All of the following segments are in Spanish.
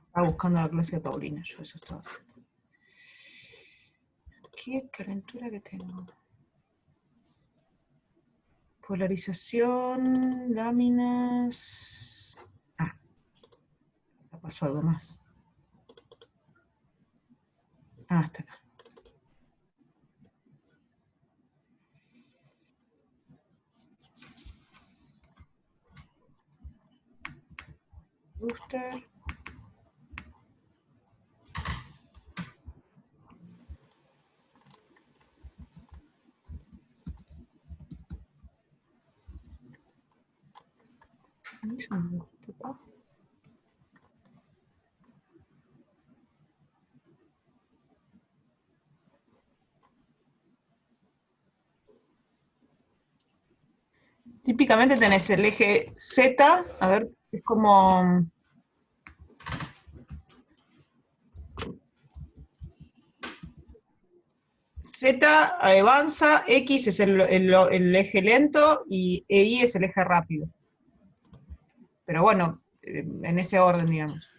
Estaba buscando la clase de Paulina, yo eso estaba haciendo. Qué calentura que tengo. Polarización, láminas. Ah, pasó algo más. Ah, está acá. Booster. Típicamente tenés el eje Z, a ver, es como... Z avanza, X es el eje lento y Y es el eje rápido. Pero bueno, en ese orden, digamos.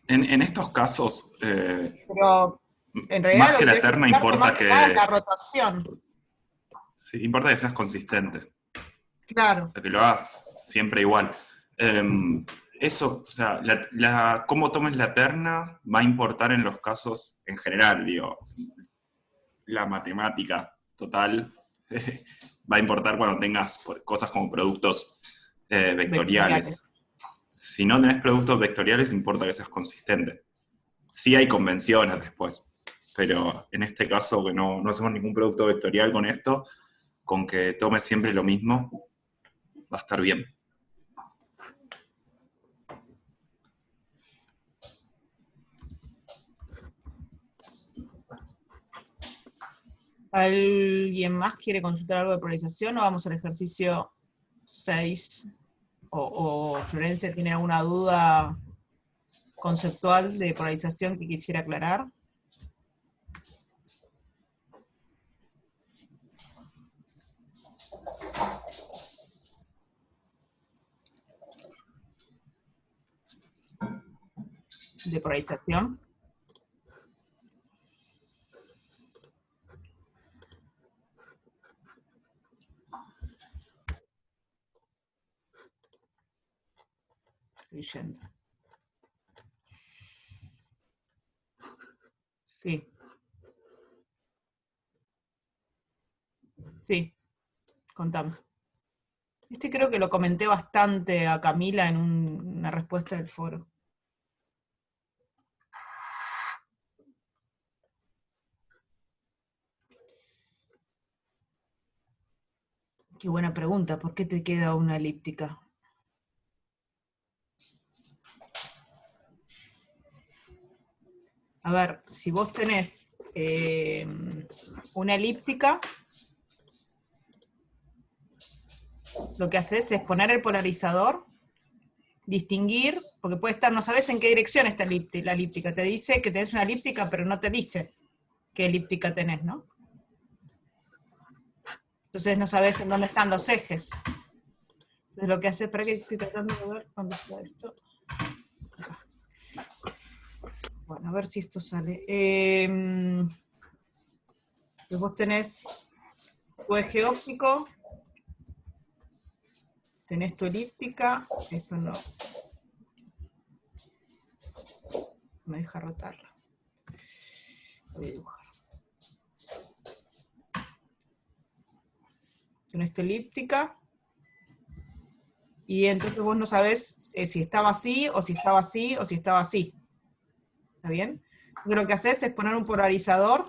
En estos casos, Pero en realidad más lo que la que terna tenés que importa más que nada es que... la rotación. Sí, importa que seas consistente. Claro. O sea, que lo hagas siempre igual. Eso, o sea, cómo tomes la terna va a importar en los casos en general, digo. La matemática total va a importar cuando tengas cosas como productos vectoriales. Si no tenés productos vectoriales, importa que seas consistente. Sí hay convenciones después, pero en este caso que no hacemos ningún producto vectorial con esto, con que tomes siempre lo mismo, va a estar bien. ¿Alguien más quiere consultar algo de polarización o vamos al ejercicio 6? ¿O Florencia tiene alguna duda conceptual de polarización que quisiera aclarar? ¿De polarización? Estoy yendo. Sí. Sí, contame. Este creo que lo comenté bastante a Camila en una respuesta del foro. Qué buena pregunta, ¿por qué te queda una elíptica? A ver, si vos tenés una elíptica, lo que haces es poner el polarizador, distinguir, porque puede estar, no sabes en qué dirección está la elíptica, te dice que tenés una elíptica, pero no te dice qué elíptica tenés, ¿no? Entonces no sabes en dónde están los ejes. Entonces lo que haces, para que estoy tratando de ver dónde está esto. Bueno, a ver si esto sale. Vos tenés tu eje óptico, tenés tu elíptica, esto no me deja rotarla. Voy a dibujar. Tenés tu elíptica, y entonces vos no sabés si estaba así, o si estaba así, o si estaba así. ¿Está bien? Entonces lo que haces es poner un polarizador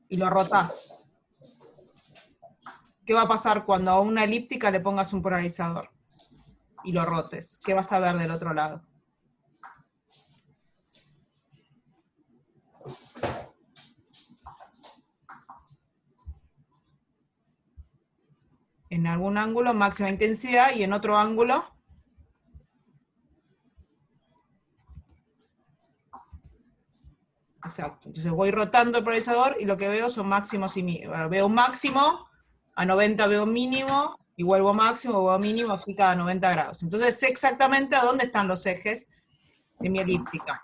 y lo rotás. ¿Qué va a pasar cuando a una elíptica le pongas un polarizador y lo rotes? ¿Qué vas a ver del otro lado? En algún ángulo máxima intensidad y en otro ángulo exacto. Entonces voy rotando el polarizador y lo que veo son máximos y mínimos. Veo un máximo, a 90 veo un mínimo, y vuelvo máximo, vuelvo mínimo, aquí cada 90 grados. Entonces sé exactamente a dónde están los ejes de mi elíptica.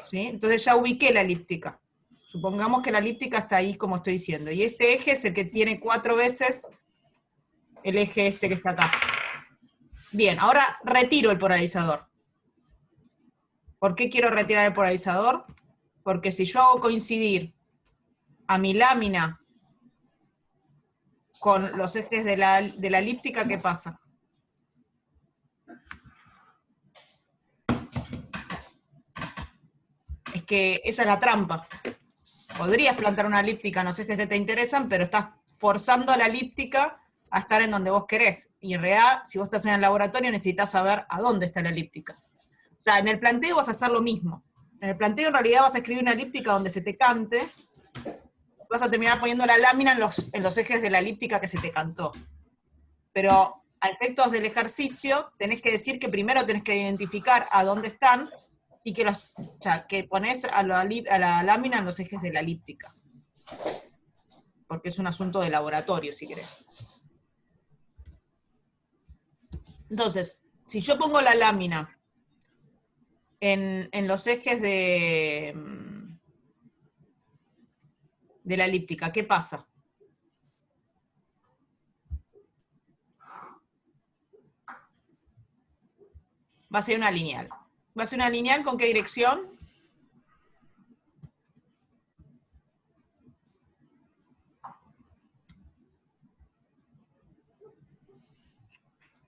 ¿Sí? Entonces ya ubiqué la elíptica. Supongamos que la elíptica está ahí como estoy diciendo. Y este eje es el que tiene 4 veces el eje este que está acá. Bien, ahora retiro el polarizador. ¿Por qué quiero retirar el polarizador? Porque si yo hago coincidir a mi lámina con los ejes de la elíptica, ¿qué pasa? Es que esa es la trampa. Podrías plantar una elíptica en los ejes que te interesan, pero estás forzando a la elíptica a estar en donde vos querés. Y en realidad, si vos estás en el laboratorio, necesitas saber a dónde está la elíptica. O sea, en el planteo vas a hacer lo mismo. En el planteo, en realidad, vas a escribir una elíptica donde se te cante, vas a terminar poniendo la lámina en los ejes de la elíptica que se te cantó. Pero a efectos del ejercicio, tenés que decir que primero tenés que identificar a dónde están, y que, que pones a la lámina en los ejes de la elíptica. Porque es un asunto de laboratorio, si querés. Entonces, si yo pongo la lámina en los ejes de la elíptica, ¿qué pasa? Va a ser una lineal. ¿Va a ser una lineal con qué dirección?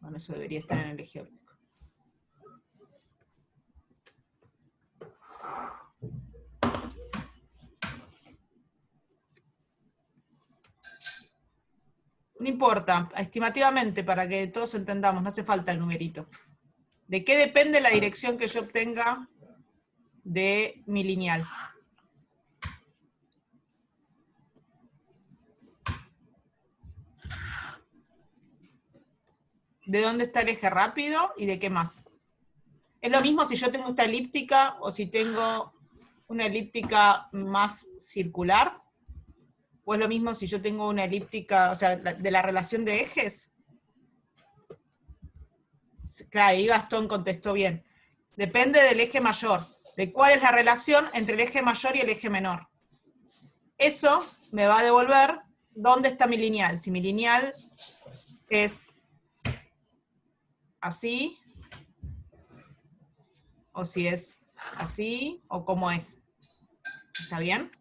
Bueno, eso debería estar en el eje óptico. No importa, estimativamente, para que todos entendamos, no hace falta el numerito. ¿De qué depende la dirección que yo obtenga de mi lineal? ¿De dónde está el eje rápido y de qué más? Es lo mismo si yo tengo esta elíptica o si tengo una elíptica más circular, o es lo mismo si yo tengo una elíptica, o sea, de la relación de ejes. Claro, ahí Gastón contestó bien. Depende del eje mayor, de cuál es la relación entre el eje mayor y el eje menor. Eso me va a devolver dónde está mi lineal. Si mi lineal es así, o si es así, o cómo es. ¿Está bien?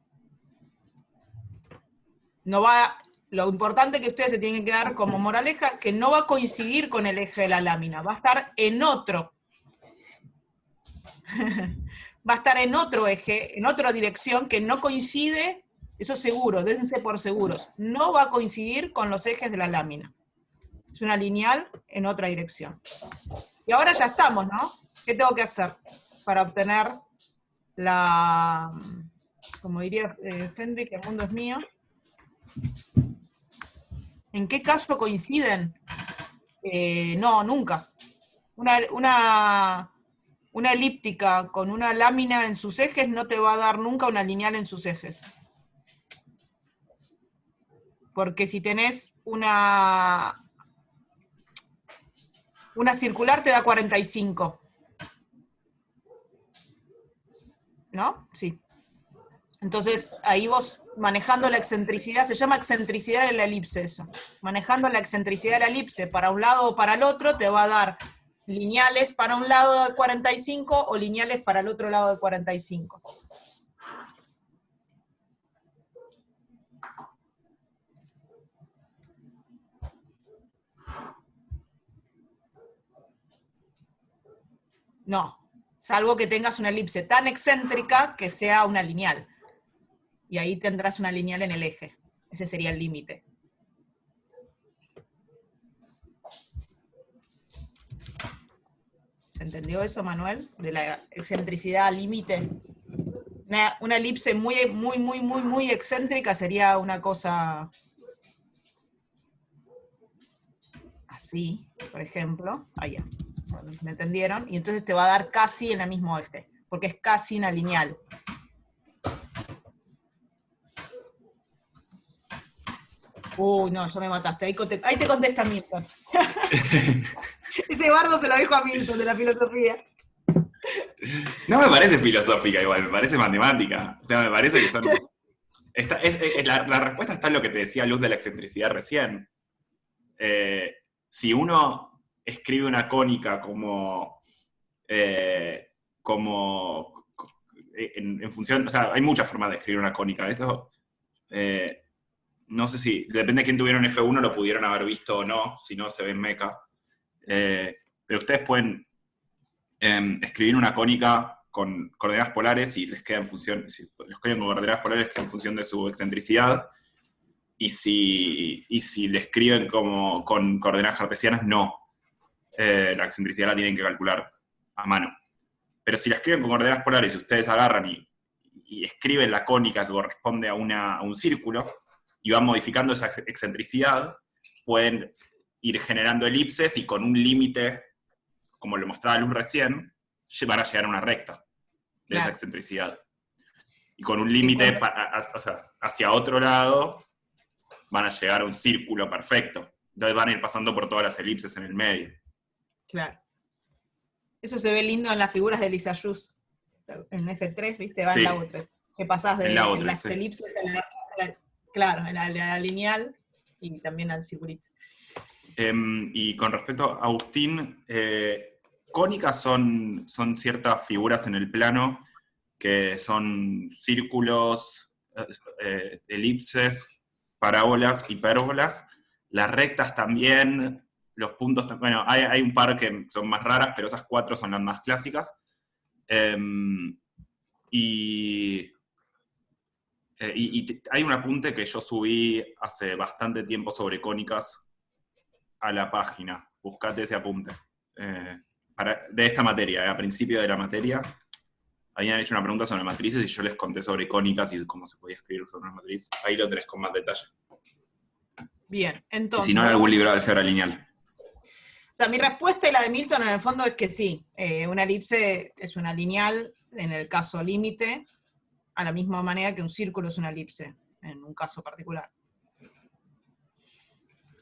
No va, lo importante que ustedes se tienen que dar como moraleja, que no va a coincidir con el eje de la lámina, va a estar en otro. Va a estar en otro eje, en otra dirección que no coincide, eso seguro, déjense por seguros, no va a coincidir con los ejes de la lámina. Es una lineal en otra dirección. Y ahora ya estamos, ¿no? ¿Qué tengo que hacer para obtener la, como diría Hendrik, el mundo es mío? ¿En qué caso coinciden? No, nunca. Una elíptica con una lámina en sus ejes no te va a dar nunca una lineal en sus ejes. Porque si tenés una circular te da 45. ¿No? Sí. Entonces, ahí vos manejando la excentricidad, se llama excentricidad de la elipse eso. Manejando la excentricidad de la elipse para un lado o para el otro, te va a dar lineales para un lado de 45 o lineales para el otro lado de 45. No, salvo que tengas una elipse tan excéntrica que sea una lineal. Y ahí tendrás una lineal en el eje. Ese sería el límite. ¿Se entendió eso, Manuel? De la excentricidad al límite. Una elipse muy excéntrica sería una cosa así, por ejemplo. Allá. Bueno, ¿me entendieron? Y entonces te va a dar casi en el mismo eje, porque es casi una lineal. Uy, no, ya me mataste. Ahí te contesta Milton. Ese bardo se lo dejo a Milton de la filosofía. No me parece filosófica igual, me parece matemática. O sea, me parece que son... la respuesta está en lo que te decía Luz de la excentricidad recién. Si uno escribe una cónica como en función, o sea, hay muchas formas de escribir una cónica. Esto, no sé si, depende de quién tuviera un F1, lo pudieron haber visto o no, si no se ve en Meca. Pero ustedes pueden escribir una cónica con coordenadas polares y les queda en función, si lo escriben con coordenadas polares queda en función de su excentricidad, y si le escriben como con coordenadas cartesianas, no. La excentricidad la tienen que calcular a mano. Pero si la escriben con coordenadas polares y ustedes agarran y escriben la cónica que corresponde a un círculo y van modificando esa excentricidad, pueden ir generando elipses y con un límite, como lo mostraba Luz recién, van a llegar a una recta de esa Claro. excentricidad. Y con un Sí, límite o sea, hacia otro lado van a llegar a un círculo perfecto. Entonces van a ir pasando por todas las elipses en el medio. claro. Eso se ve lindo en las figuras de Lisa Jus. En F3, ¿viste? Va en Sí, la U3. Que pasás en la de otra, las sí. elipses claro, en la lineal y también al circulito. Y con respecto a Agustín, cónicas son ciertas figuras en el plano que son círculos, elipses, parábolas, hipérbolas. Las rectas también, los puntos, bueno, hay un par que son más raras, pero esas 4 son las más clásicas. Y hay un apunte que yo subí hace bastante tiempo sobre cónicas a la página. Buscate ese apunte. De esta materia, a principio de la materia, habían hecho una pregunta sobre matrices y yo les conté sobre cónicas y cómo se podía escribir sobre una matriz. Ahí lo tenés con más detalle. Bien, Y si entonces, no, en algún volvamos. libro de álgebra lineal. O sea, mi respuesta y la de Milton en el fondo es que sí. Una elipse es una lineal en el caso límite, a la misma manera que un círculo es una elipse, en un caso particular.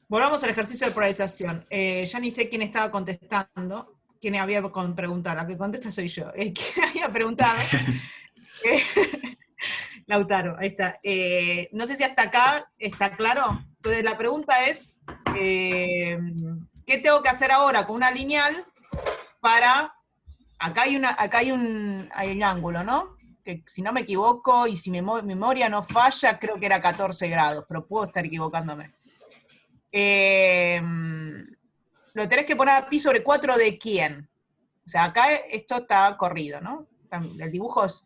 Volvamos al ejercicio de polarización. Ya ni sé quién estaba contestando, quién había preguntado. La que contesta soy yo. ¿Quién había preguntado? Eh, Lautaro, ahí está. No sé si hasta acá está claro. Entonces la pregunta es, ¿qué tengo que hacer ahora con una lineal para... Acá hay un ángulo, ¿no? Que si no me equivoco y si mi memoria no falla, creo que era 14 grados, pero puedo estar equivocándome. Lo tenés que poner a pi sobre 4 de quién. O sea, acá esto está corrido, ¿no? El dibujo es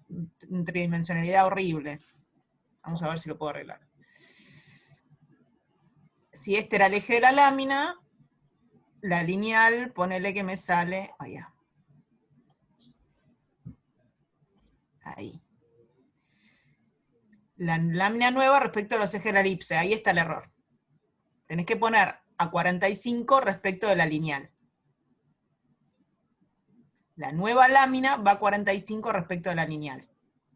una tridimensionalidad horrible. Vamos a ver si lo puedo arreglar. Si este era el eje de la lámina, la lineal, ponele que me sale... Allá. Ahí. La lámina nueva respecto a los ejes de la elipse. Ahí está el error. Tenés que poner a 45 respecto de la lineal. La nueva lámina va a 45 respecto de la lineal.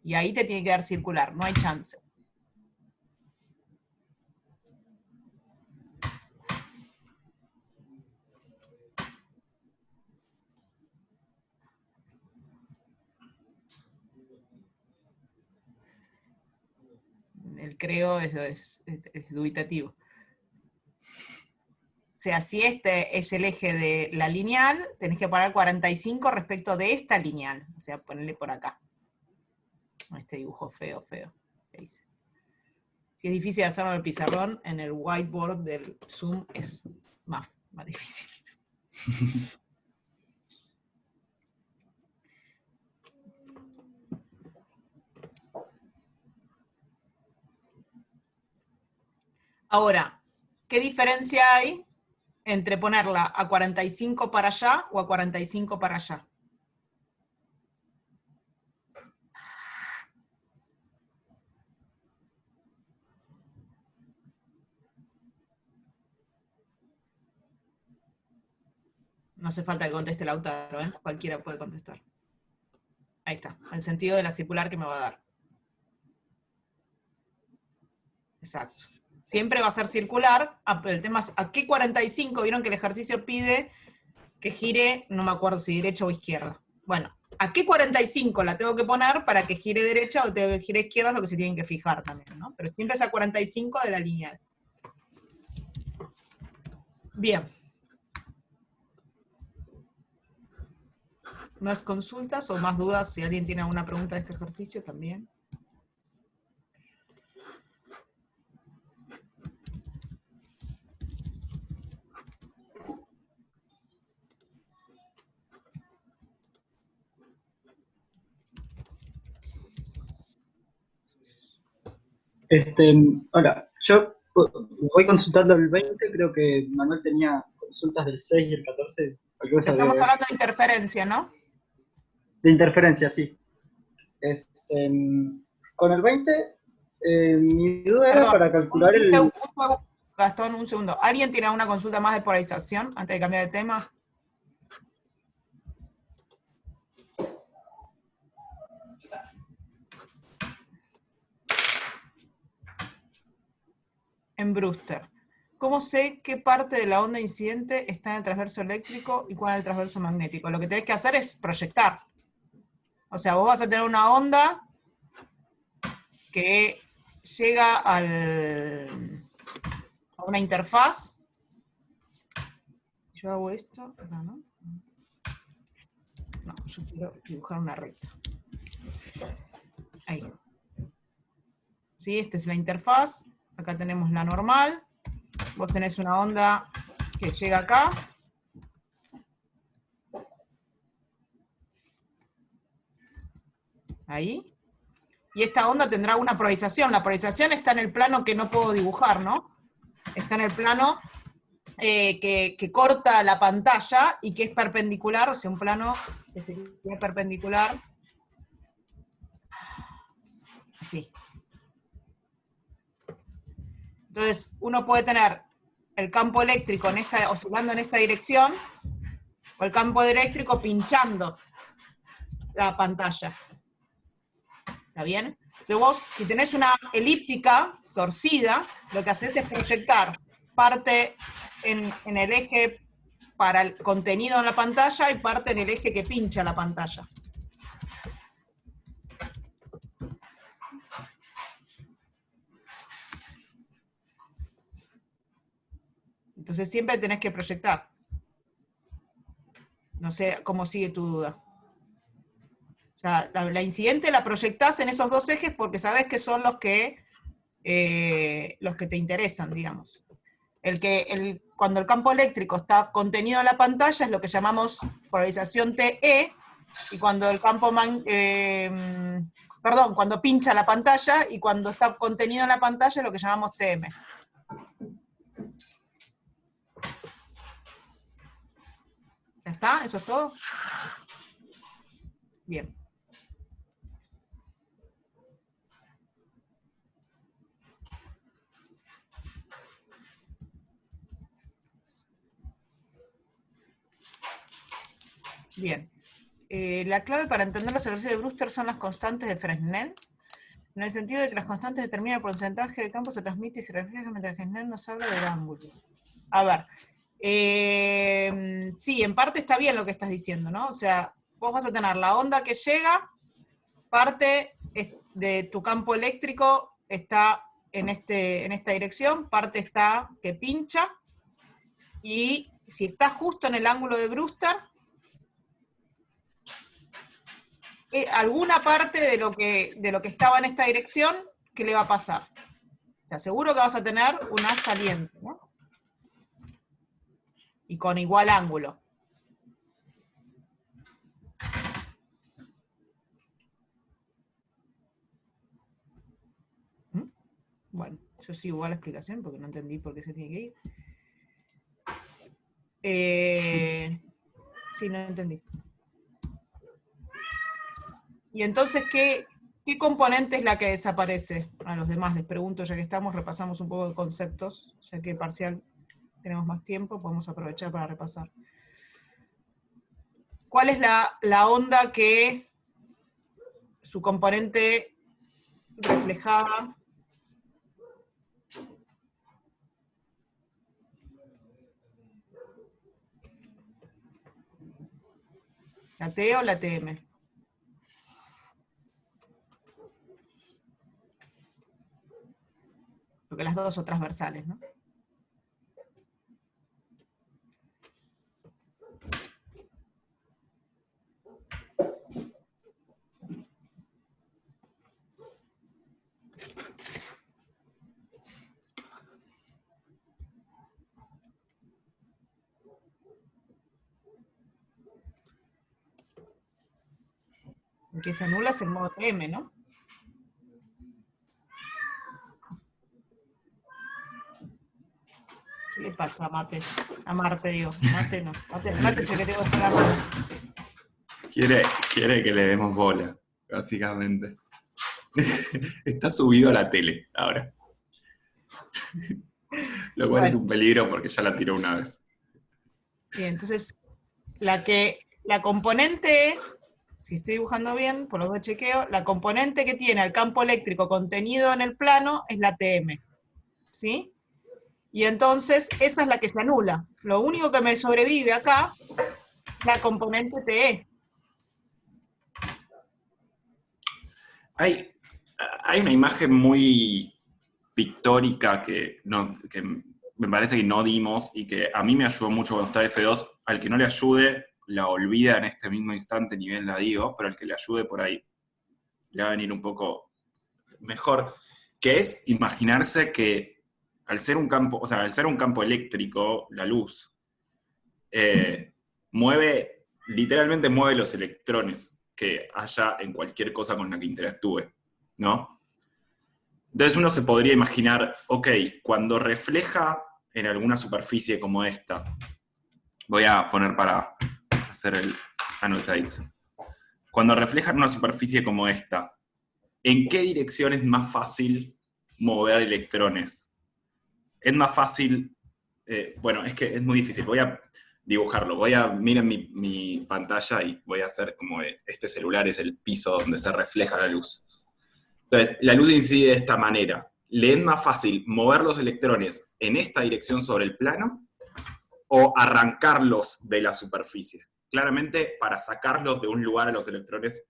Y ahí te tiene que dar circular, no hay chance. El creo es dubitativo. O sea, si este es el eje de la lineal, tenés que poner 45 respecto de esta lineal. O sea, ponerle por acá. Este dibujo feo, feo. ¿Qué dice? Si es difícil hacerlo en el pizarrón, en el whiteboard del Zoom es más difícil. Ahora, ¿qué diferencia hay entre ponerla a 45 para allá o a 45 para allá? No hace falta que conteste Lautaro, ¿eh? Cualquiera puede contestar. Ahí está, el sentido de la circular que me va a dar. Exacto. Siempre va a ser circular. El tema es, ¿a qué 45? Vieron que el ejercicio pide que gire, no me acuerdo si derecha o izquierda. Bueno, ¿a qué 45 la tengo que poner para que gire derecha o que gire izquierda? Es lo que se tienen que fijar también, ¿no? Pero siempre es a 45 de la lineal. Bien. ¿Más consultas o más dudas? Si alguien tiene alguna pregunta de este ejercicio también. Ahora, yo voy consultando el 20, creo que Manuel tenía consultas del 6 y el 14. Cualquier cosa Estamos hablando de interferencia, ¿no? de interferencia, sí. Este, con el 20, mi duda era para calcular el... Gastón, un segundo. ¿Alguien tiene alguna consulta más de polarización antes de cambiar de tema? En Brewster. ¿Cómo sé qué parte de la onda incidente está en el transverso eléctrico y cuál en el transverso magnético? Lo que tenés que hacer es proyectar. O sea, vos vas a tener una onda que llega a una interfaz. Yo hago esto, acá, ¿no? No, yo quiero dibujar una recta. Ahí. ¿Sí? Esta es la interfaz. Acá tenemos la normal. Vos tenés una onda que llega acá. Ahí. Y esta onda tendrá una polarización. La polarización está en el plano que no puedo dibujar, ¿no? Está en el plano que corta la pantalla y que es perpendicular, o sea, un plano que sería perpendicular. Así. Entonces, uno puede tener el campo eléctrico oscilando en esta dirección, o el campo eléctrico pinchando la pantalla. ¿Está bien? Entonces vos, si tenés una elíptica torcida, lo que haces es proyectar parte en el eje para el contenido en la pantalla y parte en el eje que pincha la pantalla. Entonces siempre tenés que proyectar. No sé cómo sigue tu duda. O sea, la incidente la proyectás en esos dos ejes porque sabés que son los que te interesan, digamos. Cuando el campo eléctrico está contenido en la pantalla es lo que llamamos polarización TE, y cuando el campo, cuando pincha la pantalla, y cuando está contenido en la pantalla es lo que llamamos TM. ¿Ya está? ¿Eso es todo? Bien. Bien. La clave para entender los ejercicios de Brewster son las constantes de Fresnel, en el sentido de que las constantes determinan el porcentaje de campo se transmite y se refleja, mientras Fresnel nos habla del ángulo. A ver, sí, en parte está bien lo que estás diciendo, ¿no? O sea, vos vas a tener la onda que llega, parte de tu campo eléctrico está en esta dirección, parte está que pincha, y si está justo en el ángulo de Brewster, alguna parte de lo que estaba en esta dirección, ¿qué le va a pasar? Te aseguro que vas a tener una saliente, ¿no? Y con igual ángulo. ¿Mm? Bueno, yo sigo igual la explicación porque no entendí por qué se tiene que ir. Sí, no entendí. Y entonces, ¿qué componente es la que desaparece? A los demás les pregunto, ya que estamos, repasamos un poco de conceptos, ya que parcial tenemos más tiempo, podemos aprovechar para repasar. ¿Cuál es la onda que su componente reflejada ¿La TE o la TM? Porque las dos son transversales, ¿no? El que se anula es el modo TM, ¿no? ¿Qué le pasa a Mate? A Marte, digo. Mate no. Mate es el que tengo que la mano. Quiere que le demos bola, básicamente. Está subido a la tele ahora. Lo cual es un peligro porque ya la tiró una vez. Bien, entonces, la componente, si estoy dibujando bien, por lo que chequeo, la componente que tiene el campo eléctrico contenido en el plano es la TM, ¿sí? Y entonces, esa es la que se anula. Lo único que me sobrevive acá es la componente TE. Hay una imagen muy pictórica que me parece que no dimos y que a mí me ayudó mucho cuando está F2. Al que no le ayude, la olvida en este mismo instante, ni bien la digo, pero al que le ayude por ahí le va a venir un poco mejor, que es imaginarse que al ser un campo eléctrico, la luz literalmente mueve los electrones que haya en cualquier cosa con la que interactúe, ¿no? Entonces uno se podría imaginar, ok, cuando refleja en alguna superficie como esta, voy a poner para hacer el annotate, cuando refleja en una superficie como esta, ¿en qué dirección es más fácil mover electrones? Es más fácil, bueno, es que es muy difícil, voy a dibujarlo, miren mi pantalla y voy a hacer como este celular es el piso donde se refleja la luz. Entonces, la luz incide de esta manera. ¿Le es más fácil mover los electrones en esta dirección sobre el plano o arrancarlos de la superficie? Claramente, para sacarlos de un lugar a los electrones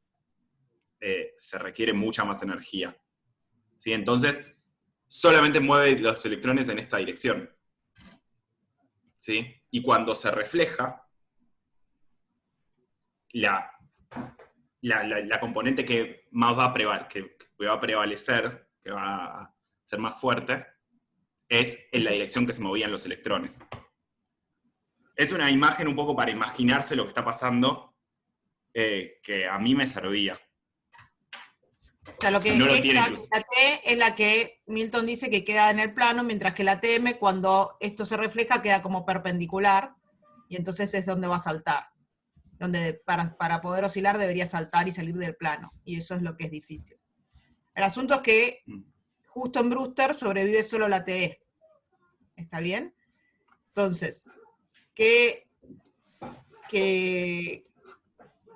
se requiere mucha más energía. ¿Sí? Entonces, solamente mueve los electrones en esta dirección. ¿Sí? Y cuando se refleja, la componente que más va a prevalecer, que va a ser más fuerte, es en la dirección que se movían los electrones. Es una imagen un poco para imaginarse lo que está pasando, que a mí me servía. O sea, lo que No lo la tiene T es la que Milton dice que queda en el plano, mientras que la TM, cuando esto se refleja, queda como perpendicular, y entonces es donde va a saltar. Donde para poder oscilar debería saltar y salir del plano, y eso es lo que es difícil. El asunto es que justo en Brewster sobrevive solo la TE. ¿Está bien? Entonces,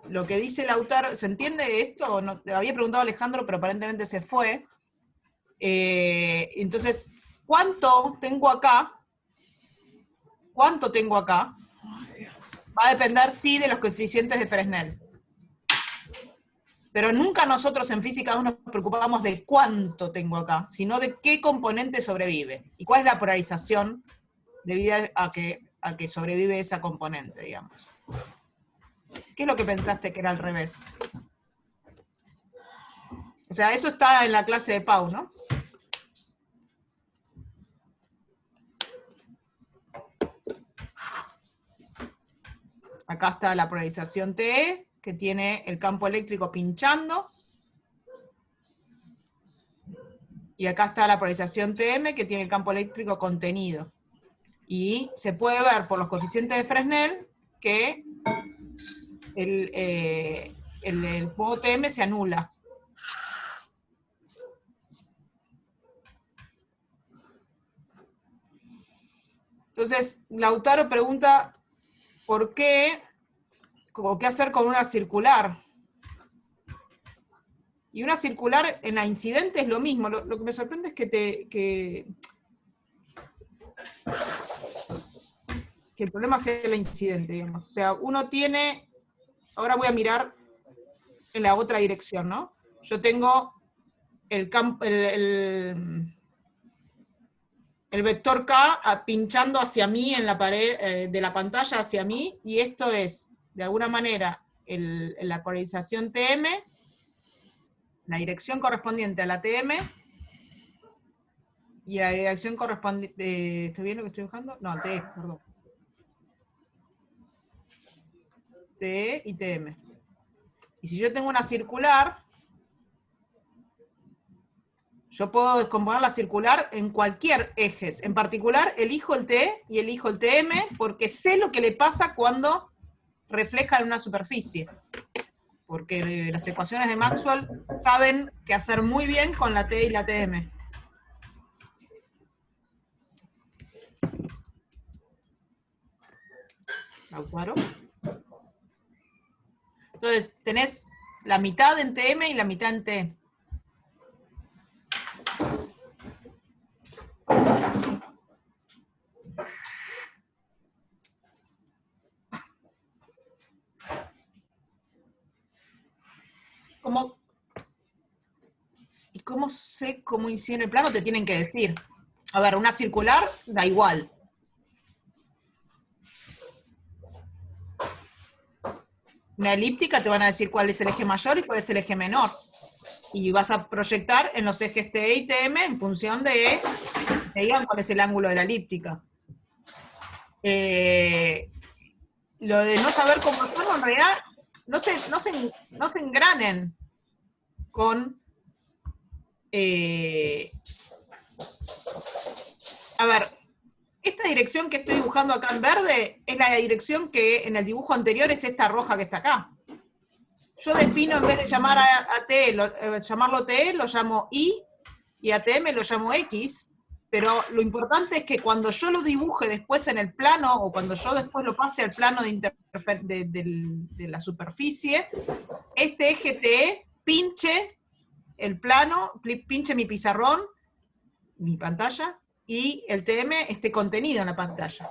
lo que dice Lautaro, ¿se entiende esto? No, había preguntado a Alejandro, pero aparentemente se fue. Entonces, ¿cuánto tengo acá? ¿Cuánto tengo acá? Va a depender, sí, de los coeficientes de Fresnel. Pero nunca nosotros en física 2 nos preocupamos de cuánto tengo acá, sino de qué componente sobrevive. Y cuál es la polarización debido a que sobrevive esa componente, digamos. ¿Qué es lo que pensaste que era al revés? O sea, eso está en la clase de Pau, ¿no? Acá está la polarización TE, que tiene el campo eléctrico pinchando. Y acá está la polarización TM, que tiene el campo eléctrico contenido. Y se puede ver por los coeficientes de Fresnel que el modo TM se anula. Entonces, Lautaro pregunta, ¿por qué? ¿O qué hacer con una circular? Y una circular en la incidente es lo mismo. Lo que me sorprende es que el problema sea la incidente, digamos. O sea, uno tiene ahora voy a mirar en la otra dirección, ¿no? Yo tengo el vector K pinchando hacia mí en la pared de la pantalla hacia mí, y esto es, de alguna manera, la polarización TM, la dirección correspondiente a la TM, y la dirección correspondiente, ¿está bien lo que estoy buscando? No, TE, perdón. TE y TM. Y si yo tengo una circular, yo puedo descomponer la circular en cualquier eje. En particular, elijo el TE y elijo el TM porque sé lo que le pasa cuando refleja en una superficie. Porque las ecuaciones de Maxwell saben qué hacer muy bien con la TE y la TM. Lautaro. Entonces, tenés la mitad en TM y la mitad en TE. ¿Y cómo sé cómo incide en el plano? Te tienen que decir. A ver, una circular da igual. Una elíptica te van a decir cuál es el eje mayor y cuál es el eje menor. Y vas a proyectar en los ejes TE y TM en función de, te digan cuál es el ángulo de la elíptica. Lo de no saber cómo hacerlo, en realidad, no se engranen con... a ver, esta dirección que estoy dibujando acá en verde es la dirección que en el dibujo anterior es esta roja que está acá. Yo defino, en vez de llamar a T, llamarlo T, lo llamo I, y a TM lo llamo X, pero lo importante es que cuando yo lo dibuje después en el plano, o cuando yo después lo pase al plano de la superficie, este eje TE pinche el plano, pinche mi pizarrón, mi pantalla, y el TM esté contenido en la pantalla.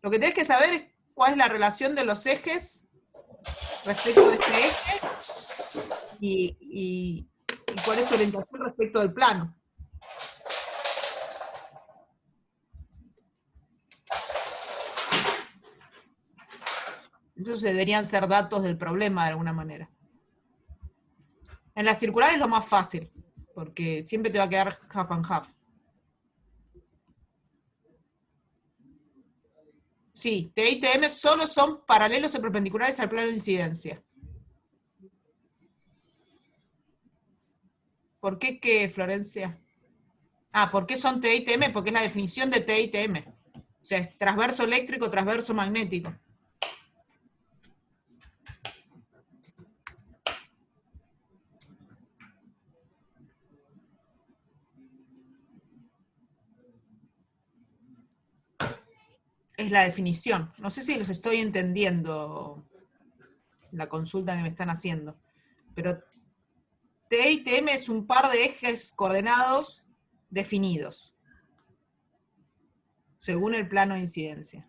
Lo que tenés que saber es cuál es la relación de los ejes respecto de este eje y cuál es su orientación respecto del plano. Esos deberían ser datos del problema de alguna manera. En la circular es lo más fácil, porque siempre te va a quedar half and half. Sí, T y TM solo son paralelos y perpendiculares al plano de incidencia. ¿Por qué, Florencia? Ah, ¿por qué son T y TM? Porque es la definición de T y TM. O sea, es transverso eléctrico, transverso magnético. Es la definición. No sé si los estoy entendiendo, la consulta que me están haciendo. Pero T y TM es un par de ejes coordenados definidos, según el plano de incidencia.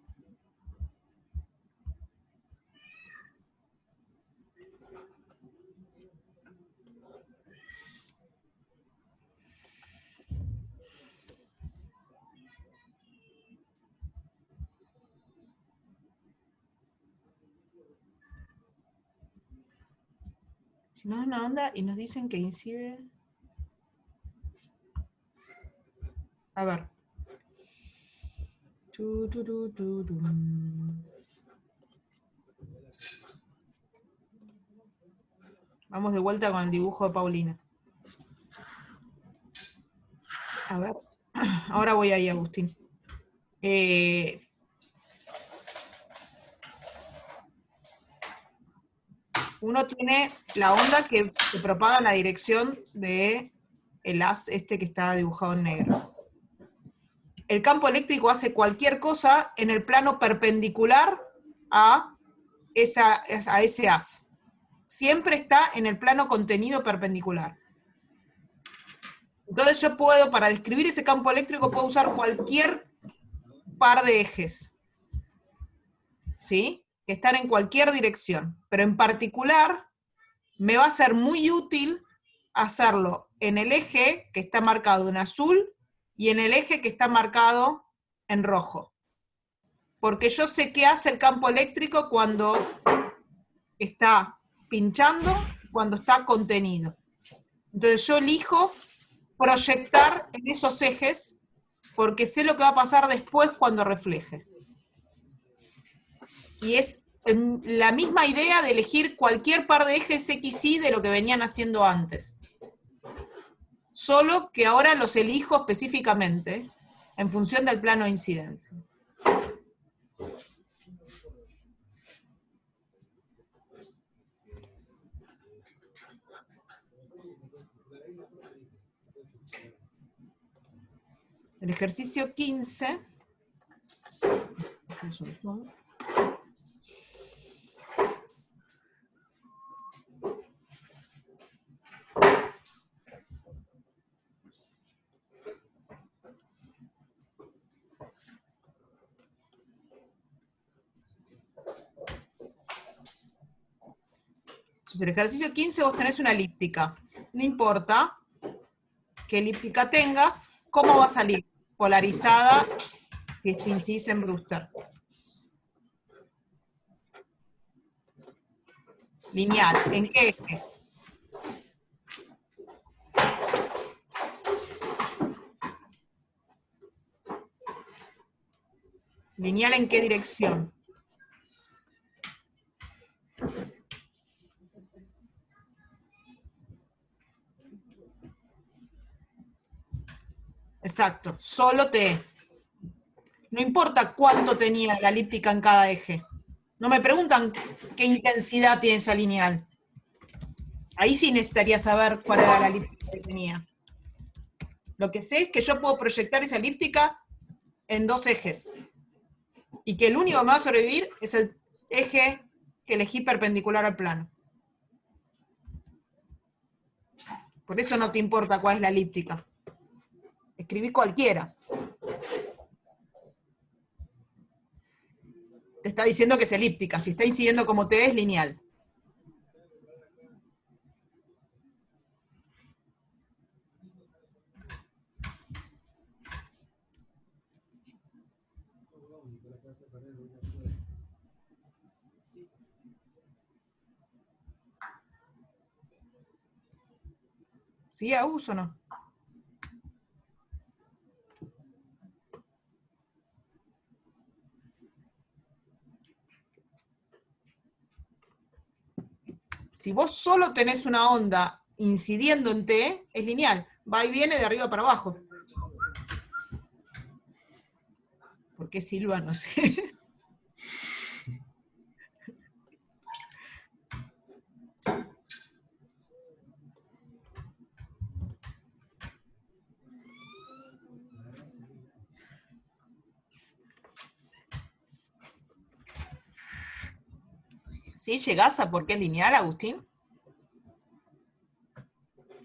Si no es una onda y nos dicen que incide... A ver. Vamos de vuelta con el dibujo de Paulina. A ver. Ahora voy ahí, Agustín. Uno tiene la onda que propaga en la dirección del haz este que está dibujado en negro. El campo eléctrico hace cualquier cosa en el plano perpendicular a ese haz. Siempre está en el plano contenido perpendicular. Entonces yo puedo, para describir ese campo eléctrico, puedo usar cualquier par de ejes, ¿sí? Que están en cualquier dirección, pero en particular me va a ser muy útil hacerlo en el eje que está marcado en azul y en el eje que está marcado en rojo. Porque yo sé qué hace el campo eléctrico cuando está pinchando, cuando está contenido. Entonces yo elijo proyectar en esos ejes porque sé lo que va a pasar después cuando refleje. Y es la misma idea de elegir cualquier par de ejes X, Y de lo que venían haciendo antes. Solo que ahora los elijo específicamente en función del plano de incidencia. El ejercicio 15. Entonces, el ejercicio 15 vos tenés una elíptica. No importa qué elíptica tengas, ¿cómo va a salir? Polarizada, si incidís en Brewster. Lineal. ¿En qué eje? ¿Lineal en qué dirección? Exacto, solo T. No importa cuánto tenía la elíptica en cada eje. No me preguntan qué intensidad tiene esa lineal. Ahí sí necesitaría saber cuál era la elíptica que tenía. Lo que sé es que yo puedo proyectar esa elíptica en dos ejes. Y que el único que me va a sobrevivir es el eje que elegí perpendicular al plano. Por eso no te importa cuál es la elíptica. Escribí cualquiera. Te está diciendo que es elíptica. Si está incidiendo como T, es lineal. ¿Sí, Agus, o no? Si vos solo tenés una onda incidiendo en T, es lineal. Va y viene de arriba para abajo. ¿Por qué Silva? No sé. ¿Sí llegás a por qué es lineal, Agustín?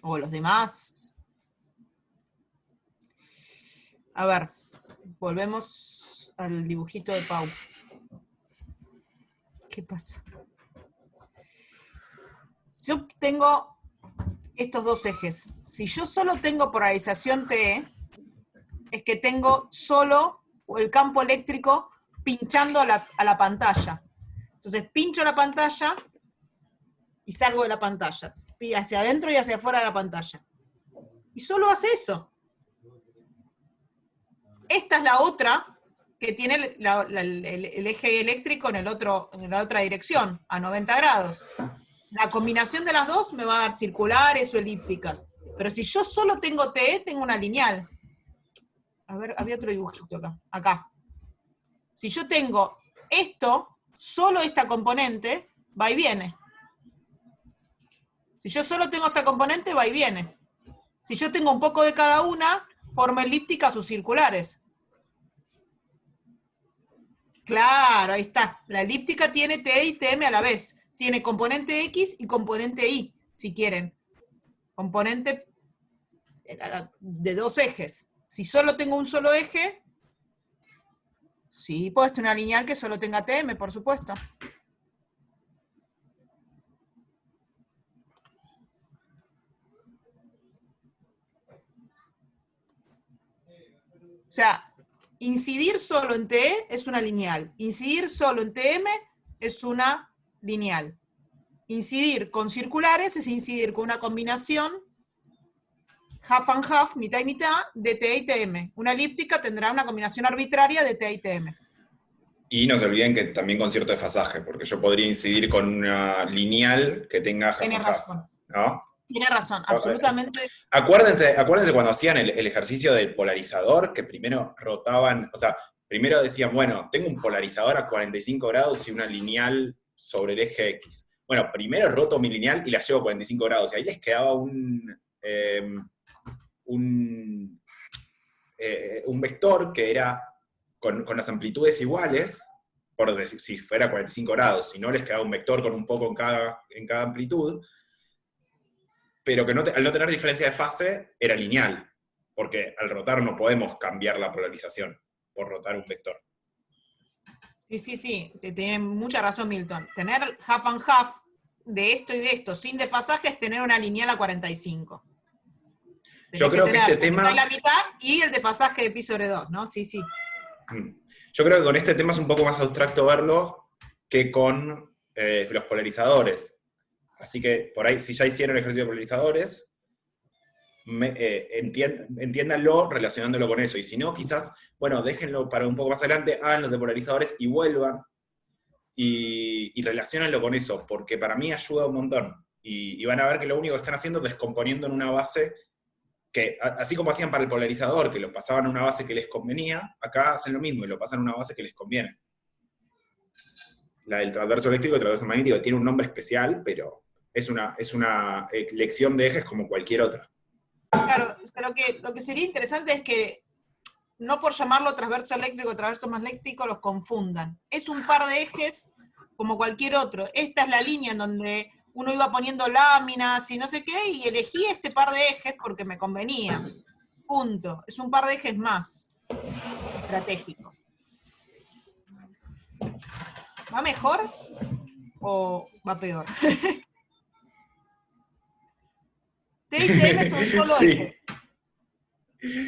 O los demás. A ver, volvemos al dibujito de Pau. ¿Qué pasa? Yo tengo estos dos ejes. Si yo solo tengo polarización T, es que tengo solo el campo eléctrico pinchando a la pantalla. Entonces pincho la pantalla y salgo de la pantalla. Hacia adentro y hacia afuera de la pantalla. Y solo hace eso. Esta es la otra que tiene el eje eléctrico en la otra dirección, a 90 grados. La combinación de las dos me va a dar circulares o elípticas. Pero si yo solo tengo T, tengo una lineal. A ver, había otro dibujito acá. Acá. Si yo tengo esto, solo esta componente, va y viene. Si yo solo tengo esta componente, va y viene. Si yo tengo un poco de cada una, forma elípticas o circulares. Claro, ahí está. La elíptica tiene T y TM a la vez. Tiene componente X y componente Y, si quieren. Componente de dos ejes. Si solo tengo un solo eje, Sí, puedes tener una lineal que solo tenga TM, por supuesto. O sea, incidir solo en TE es una lineal. Incidir solo en TM es una lineal. Incidir con circulares es incidir con una combinación half and half, mitad y mitad, de TE y TM. Una elíptica tendrá una combinación arbitraria de TE y TM. Y no se olviden que también con cierto desfasaje, porque yo podría incidir con una lineal que tenga half Tiene and half, razón. ¿no? Tiene razón, absolutamente. Acuérdense cuando hacían el ejercicio del polarizador, que primero rotaban, o sea, primero decían, bueno, tengo un polarizador a 45 grados y una lineal sobre el eje X. Bueno, primero roto mi lineal y la llevo a 45 grados, y ahí les quedaba un vector que era con las amplitudes iguales, por decir, si fuera 45 grados, si no les quedaba un vector con un poco en cada amplitud, pero que al no tener diferencia de fase, era lineal, porque al rotar no podemos cambiar la polarización por rotar un vector. Sí, tiene mucha razón Milton. Tener half and half de esto y de esto sin desfasaje es tener una lineal a 45. Yo creo que este tema... La mitad y el desfasaje de pi sobre 2, ¿no? Sí. Yo creo que con este tema es un poco más abstracto verlo que con los polarizadores. Así que por ahí, si ya hicieron el ejercicio de polarizadores, entiéndanlo relacionándolo con eso. Y si no, quizás, bueno, déjenlo para un poco más adelante, hagan los de polarizadores y vuelvan y relaciónenlo con eso, porque para mí ayuda un montón. Y van a ver que lo único que están haciendo es descomponiendo en una base que, así como hacían para el polarizador, que lo pasaban a una base que les convenía, acá hacen lo mismo y lo pasan a una base que les conviene. La del transverso eléctrico y el transverso magnético tiene un nombre especial, pero es una elección de ejes como cualquier otra. Claro, pero lo que sería interesante es que no por llamarlo transverso eléctrico o transverso magnético los confundan. Es un par de ejes como cualquier otro. Esta es la línea en donde uno iba poniendo láminas y no sé qué, y elegí este par de ejes porque me convenía. Punto. Es un par de ejes más estratégico. ¿Va mejor o va peor? T y TM son solo ejes.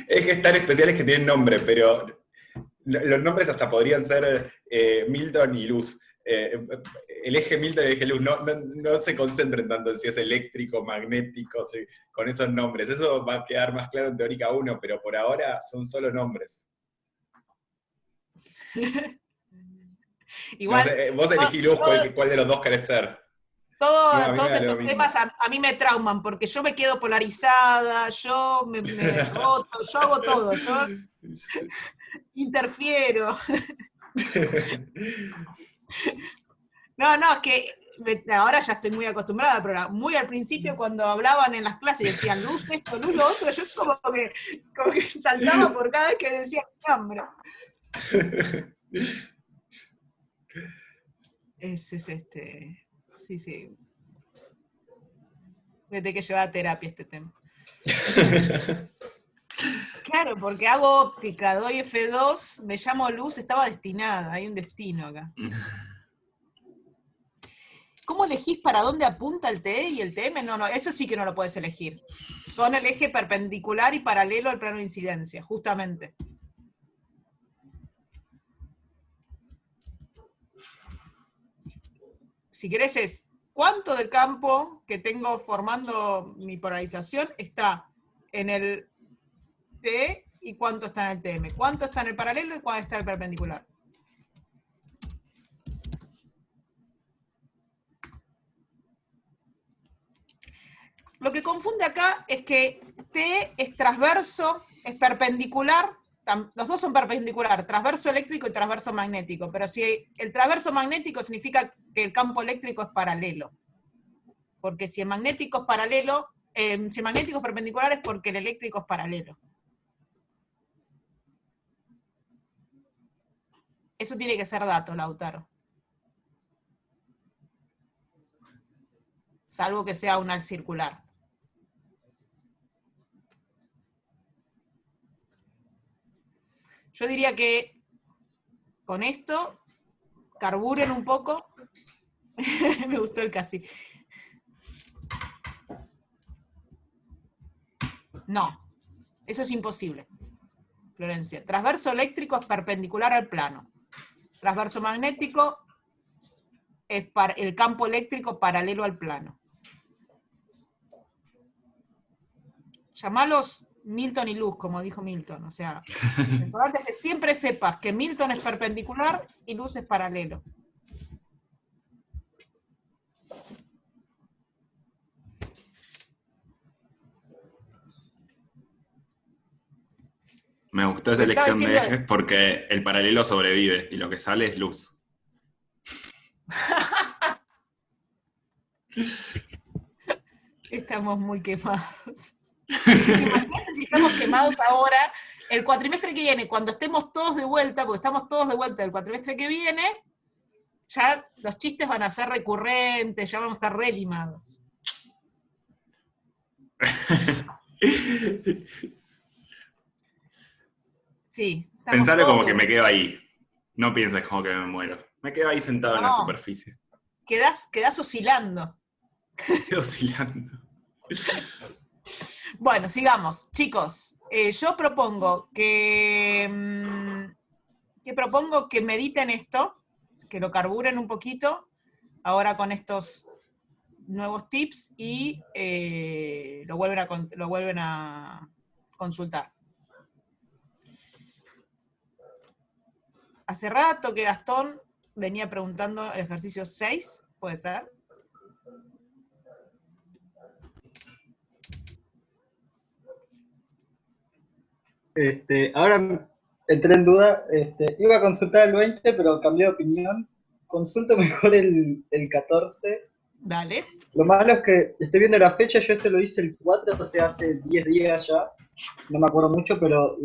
Ejes tan especiales que tienen nombre, pero los nombres hasta podrían ser Milton y Luz. El eje Milton y el eje Luz, no se concentren tanto en si es eléctrico, magnético, con esos nombres. Eso va a quedar más claro en teórica 1, pero por ahora son solo nombres. Igual, no sé, vos elegí Luz, ¿cuál de los dos querés ser? Todos estos temas a mí me trauman, porque yo me quedo polarizada, yo me roto, yo hago todo, yo interfiero. No, es que ahora ya estoy muy acostumbrada, pero muy al principio cuando hablaban en las clases y decían luz esto, luz lo otro, yo como que saltaba por cada vez que decían mi nombre. Ese es sí. Desde que lleva a terapia este tema. Claro, porque hago óptica, doy F2, me llamo Luz, estaba destinada, hay un destino acá. ¿Cómo elegís para dónde apunta el TE y el TM? No, eso sí que no lo puedes elegir. Son el eje perpendicular y paralelo al plano de incidencia, justamente. Si querés es, ¿cuánto del campo que tengo formando mi polarización está en el TE y cuánto está en el TM? ¿Cuánto está en el paralelo y cuánto está en el perpendicular? Lo que confunde acá es que T es transverso, es perpendicular, los dos son perpendicular, transverso eléctrico y transverso magnético, pero si el transverso magnético significa que el campo eléctrico es paralelo, porque si el magnético es paralelo, si el magnético es perpendicular es porque el eléctrico es paralelo. Eso tiene que ser dato, Lautaro. Salvo que sea un al circular. Yo diría que con esto, carburen un poco. Me gustó el casi. No, eso es imposible, Florencia. Transverso eléctrico es perpendicular al plano. Transverso magnético es el campo eléctrico paralelo al plano. Llamalos Milton y luz, como dijo Milton. O sea, lo importante es que siempre sepas que Milton es perpendicular y luz es paralelo. Me gustó esa elección de ejes porque el paralelo sobrevive y lo que sale es luz. Estamos muy quemados. Imagínate si estamos quemados ahora, el cuatrimestre que viene, cuando estemos todos de vuelta, porque estamos todos de vuelta el cuatrimestre que viene, ya los chistes van a ser recurrentes, ya vamos a estar re limados. Sí. Pensalo como que me quedo ahí. No pienses como que me muero. Me quedo ahí sentado en la superficie. Quedás oscilando. Quedo oscilando. Bueno, sigamos. Chicos, yo propongo que mediten esto, que lo carburen un poquito, ahora con estos nuevos tips, y lo vuelven a consultar. Hace rato que Gastón venía preguntando el ejercicio 6, ¿puede ser? Ahora entré en duda, iba a consultar el 20, pero cambié de opinión. Consulto mejor el 14. Dale. Lo malo es que estoy viendo la fecha, yo lo hice el 4, o sea, hace 10 días ya. No me acuerdo mucho, pero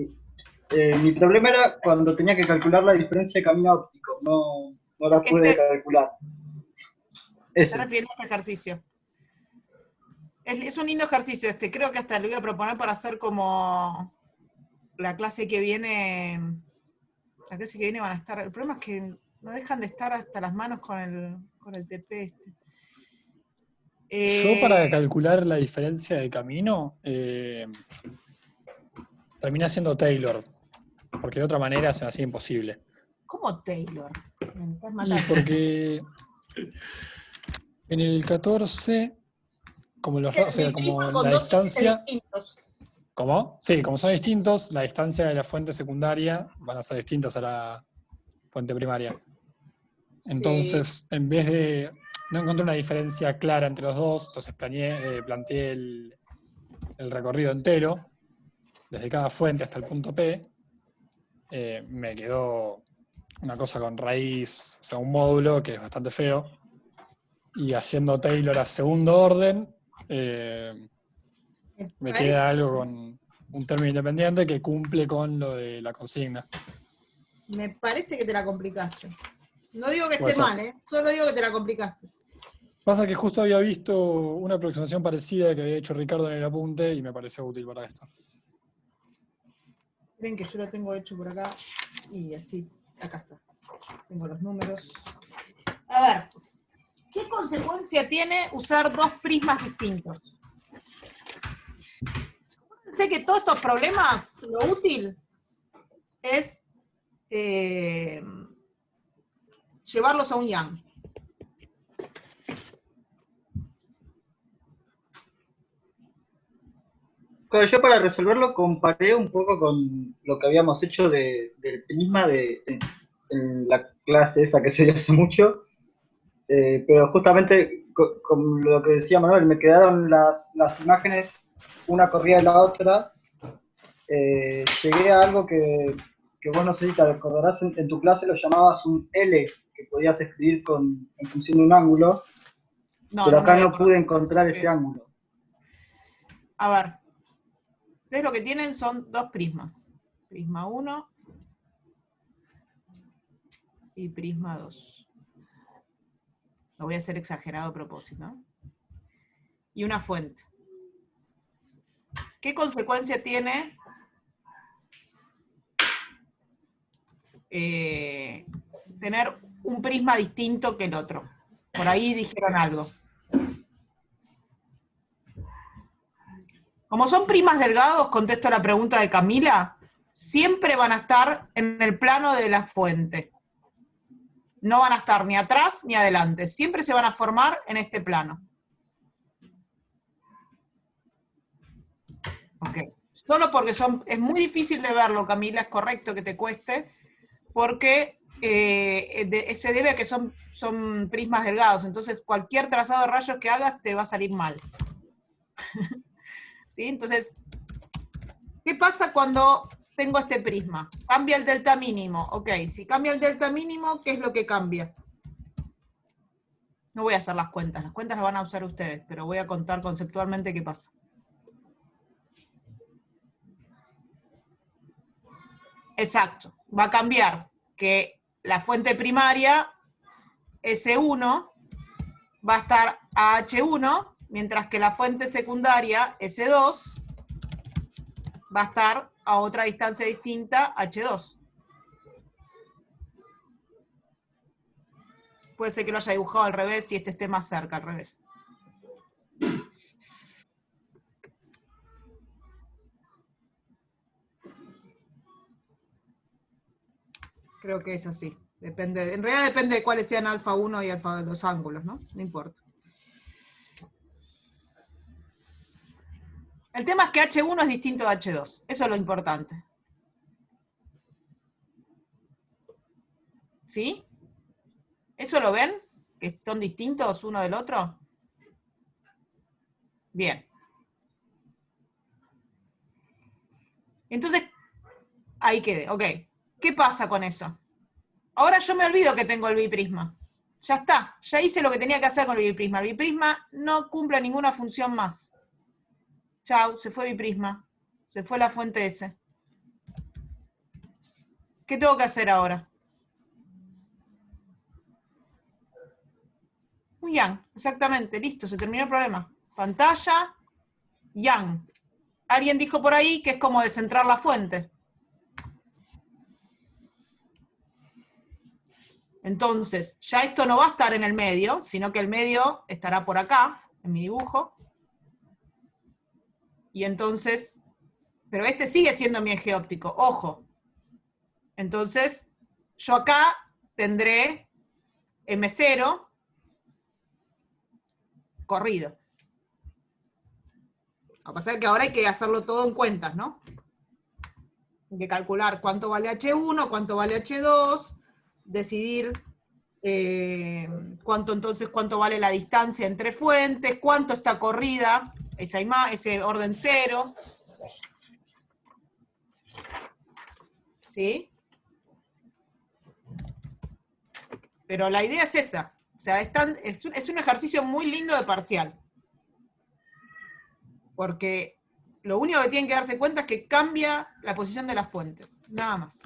mi problema era cuando tenía que calcular la diferencia de camino óptico. No la pude calcular. ¿Te refieres a este ejercicio? Es un lindo ejercicio creo que hasta lo voy a proponer para hacer como la clase que viene. La clase que viene van a estar. El problema es que no dejan de estar hasta las manos con el TP Yo para calcular la diferencia de camino terminé haciendo Taylor, porque de otra manera se me hacía imposible. ¿Cómo Taylor? Y porque en el 14, como la distancia... ¿Cómo? Sí, como son distintos, la distancia de la fuente secundaria van a ser distintas a la fuente primaria. Entonces, en vez de... No encontré una diferencia clara entre los dos, entonces planteé el recorrido entero, desde cada fuente hasta el punto P. Me quedó una cosa con raíz, o sea, un módulo que es bastante feo. Y haciendo Taylor a segundo orden, me queda algo con un término independiente que cumple con lo de la consigna. Me parece que te la complicaste. No digo que esté mal, solo digo que te la complicaste. Pasa que justo había visto una aproximación parecida que había hecho Ricardo en el apunte y me pareció útil para esto. Ven que yo lo tengo hecho por acá y así, acá está. Tengo los números. A ver, ¿qué consecuencia tiene usar dos prismas distintos? Sé que todos estos problemas, lo útil es llevarlos a un Yang. Claro, yo para resolverlo comparé un poco con lo que habíamos hecho del prisma en la clase esa que se dio hace mucho, pero justamente con lo que decía Manuel, me quedaron las imágenes una corrida de la otra. Llegué a algo que vos no sé si te acordarás, en tu clase lo llamabas un L, que podías escribir en función de un ángulo, pero acá no pude encontrar ese ángulo. A ver, ustedes lo que tienen son dos prismas. Prisma 1 y prisma 2. Lo voy a hacer exagerado a propósito, ¿no? Y una fuente. ¿Qué consecuencia tiene tener un prisma distinto que el otro. Por ahí dijeron algo. Como son prismas delgados, contesto la pregunta de Camila, siempre van a estar en el plano de la fuente. No van a estar ni atrás ni adelante. Siempre se van a formar en este plano. Ok. Solo porque es muy difícil de verlo, Camila, es correcto que te cueste, porque se debe a que son prismas delgados, entonces cualquier trazado de rayos que hagas te va a salir mal. ¿Sí? Entonces, ¿qué pasa cuando tengo este prisma? Cambia el delta mínimo. Ok, si cambia el delta mínimo, ¿qué es lo que cambia? No voy a hacer las cuentas las van a usar ustedes, pero voy a contar conceptualmente qué pasa. Exacto, va a cambiar que la fuente primaria, S1, va a estar a H1, mientras que la fuente secundaria, S2, va a estar a otra distancia distinta, H2. Puede ser que lo haya dibujado al revés y este esté más cerca, al revés. Creo que es así. Depende, en realidad depende de cuáles sean alfa 1 y alfa 2 los ángulos, ¿no? No importa. El tema es que H1 es distinto de H2. Eso es lo importante. ¿Sí? ¿Eso lo ven? ¿Que son distintos uno del otro? Bien. Entonces, ahí quedé, ok. ¿Qué pasa con eso? Ahora yo me olvido que tengo el biprisma. Ya está, ya hice lo que tenía que hacer con el biprisma. El biprisma no cumple ninguna función más. Chau, se fue biprisma. Se fue la fuente S. ¿Qué tengo que hacer ahora? Un yang, exactamente, listo, se terminó el problema. Pantalla, yang. Alguien dijo por ahí que es como descentrar la fuente. Entonces, ya esto no va a estar en el medio, sino que el medio estará por acá, en mi dibujo. Y entonces, pero este sigue siendo mi eje óptico, ojo. Entonces, yo acá tendré M0 corrido. Lo que pasa es que ahora hay que hacerlo todo en cuentas, ¿no? Hay que calcular cuánto vale H1, cuánto vale H2, decidir cuánto vale la distancia entre fuentes, cuánto está corrida ese orden 0. ¿Sí? Pero la idea es esa. O sea, es un ejercicio muy lindo de parcial. Porque lo único que tienen que darse cuenta es que cambia la posición de las fuentes. Nada más.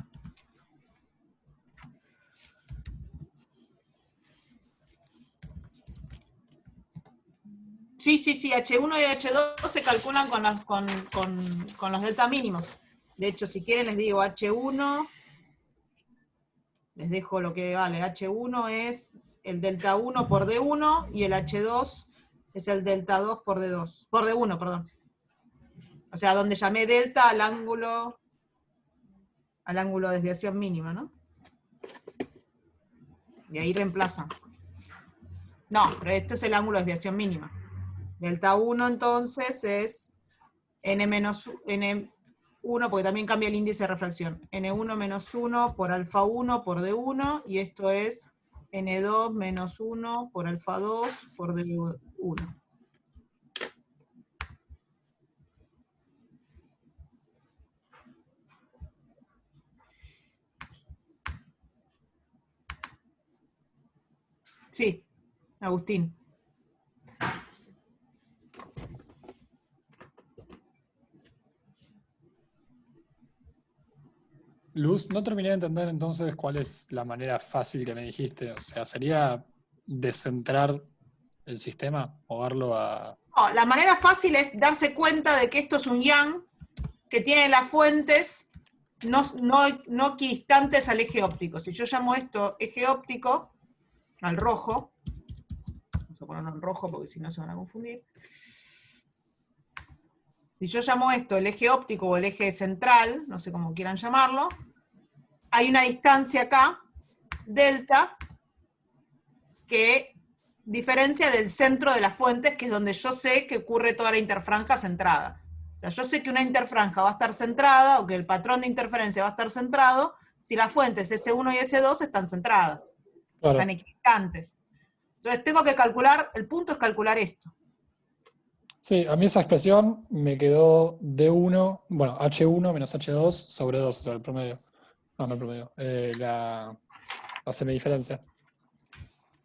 Sí, H1 y H2 se calculan con los delta mínimos. De hecho, si quieren les digo H1, les dejo lo que vale. H1 es el delta 1 por D1 y el H2 es el delta 2 por D2. Por D1, perdón. O sea, donde llamé delta al ángulo de desviación mínima, ¿no? Y ahí reemplazan. No, pero esto es el ángulo de desviación mínima. Delta 1 entonces es N1, porque también cambia el índice de refracción. N1 menos 1 por alfa 1 por D1, y esto es N2 menos 1 por alfa 2 por D1. Sí, Agustín. Luz, no terminé de entender entonces cuál es la manera fácil que me dijiste. O sea, ¿sería descentrar el sistema? ¿Moverlo a...? No, la manera fácil es darse cuenta de que esto es un yang que tiene las fuentes no equidistantes al eje óptico. Si yo llamo esto eje óptico, al rojo, vamos a ponerlo en rojo porque si no se van a confundir. Si yo llamo esto el eje óptico o el eje central, no sé cómo quieran llamarlo, hay una distancia acá, delta, que diferencia del centro de las fuentes, que es donde yo sé que ocurre toda la interfranja centrada. O sea, yo sé que una interfranja va a estar centrada, o que el patrón de interferencia va a estar centrado, si las fuentes S1 y S2 están centradas, Claro. están equidistantes. Entonces tengo que calcular, el punto es calcular esto. Sí, a mí esa expresión me quedó D1, bueno, H1 menos H2 sobre 2, o sea, el promedio. No, no el promedio. La semidiferencia.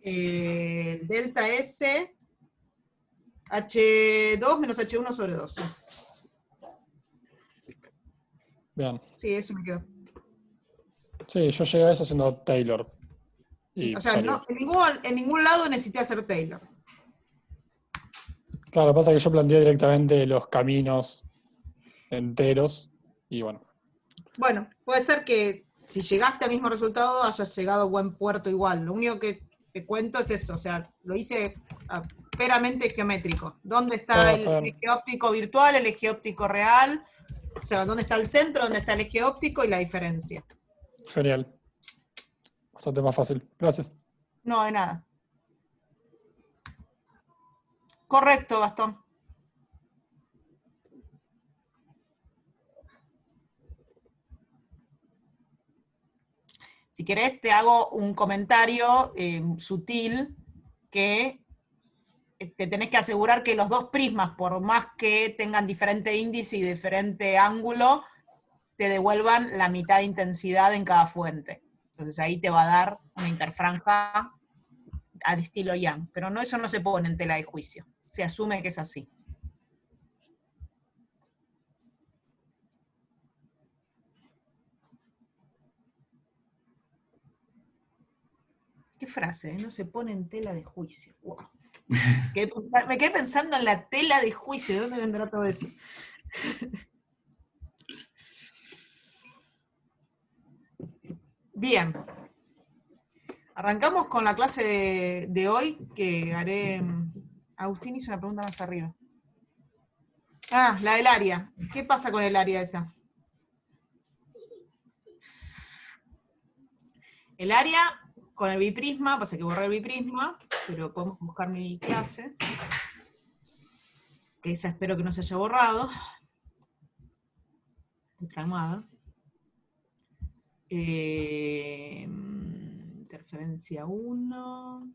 Delta S, H2 menos H1 sobre 2. Sí, Bien. sí, eso me quedó. Sí, yo llegué a eso haciendo Taylor. Y O sea, salió. no, en ningún lado necesité hacer Taylor. Claro, pasa que yo planteé directamente los caminos enteros y bueno. Bueno, puede ser que si llegaste al mismo resultado hayas llegado a buen puerto igual. Lo único que te cuento es eso, o sea, lo hice meramente geométrico. ¿Dónde está el Está bien. eje óptico virtual, el eje óptico real? O sea, ¿dónde está el centro, dónde está el eje óptico y la diferencia? Genial. Bastante más fácil. Gracias. No, de nada. Correcto, Gastón. Si querés, te hago un comentario sutil que te tenés que asegurar que los dos prismas, por más que tengan diferente índice y diferente ángulo, te devuelvan la mitad de intensidad en cada fuente. Entonces ahí te va a dar una interfranja al estilo Young. Pero no, eso no se pone en tela de juicio. Se asume que es así. ¿Qué frase? No se pone en tela de juicio. Wow. Me quedé pensando en la tela de juicio. ¿De dónde vendrá todo eso? Bien. Arrancamos con la clase de hoy, que haré... Agustín hizo una pregunta más arriba. Ah, la del área. ¿Qué pasa con el área esa? El área con el biprisma, pasa que borré el biprisma, pero podemos buscar mi clase, que esa espero que no se haya borrado. Estoy traumada. Interferencia 1.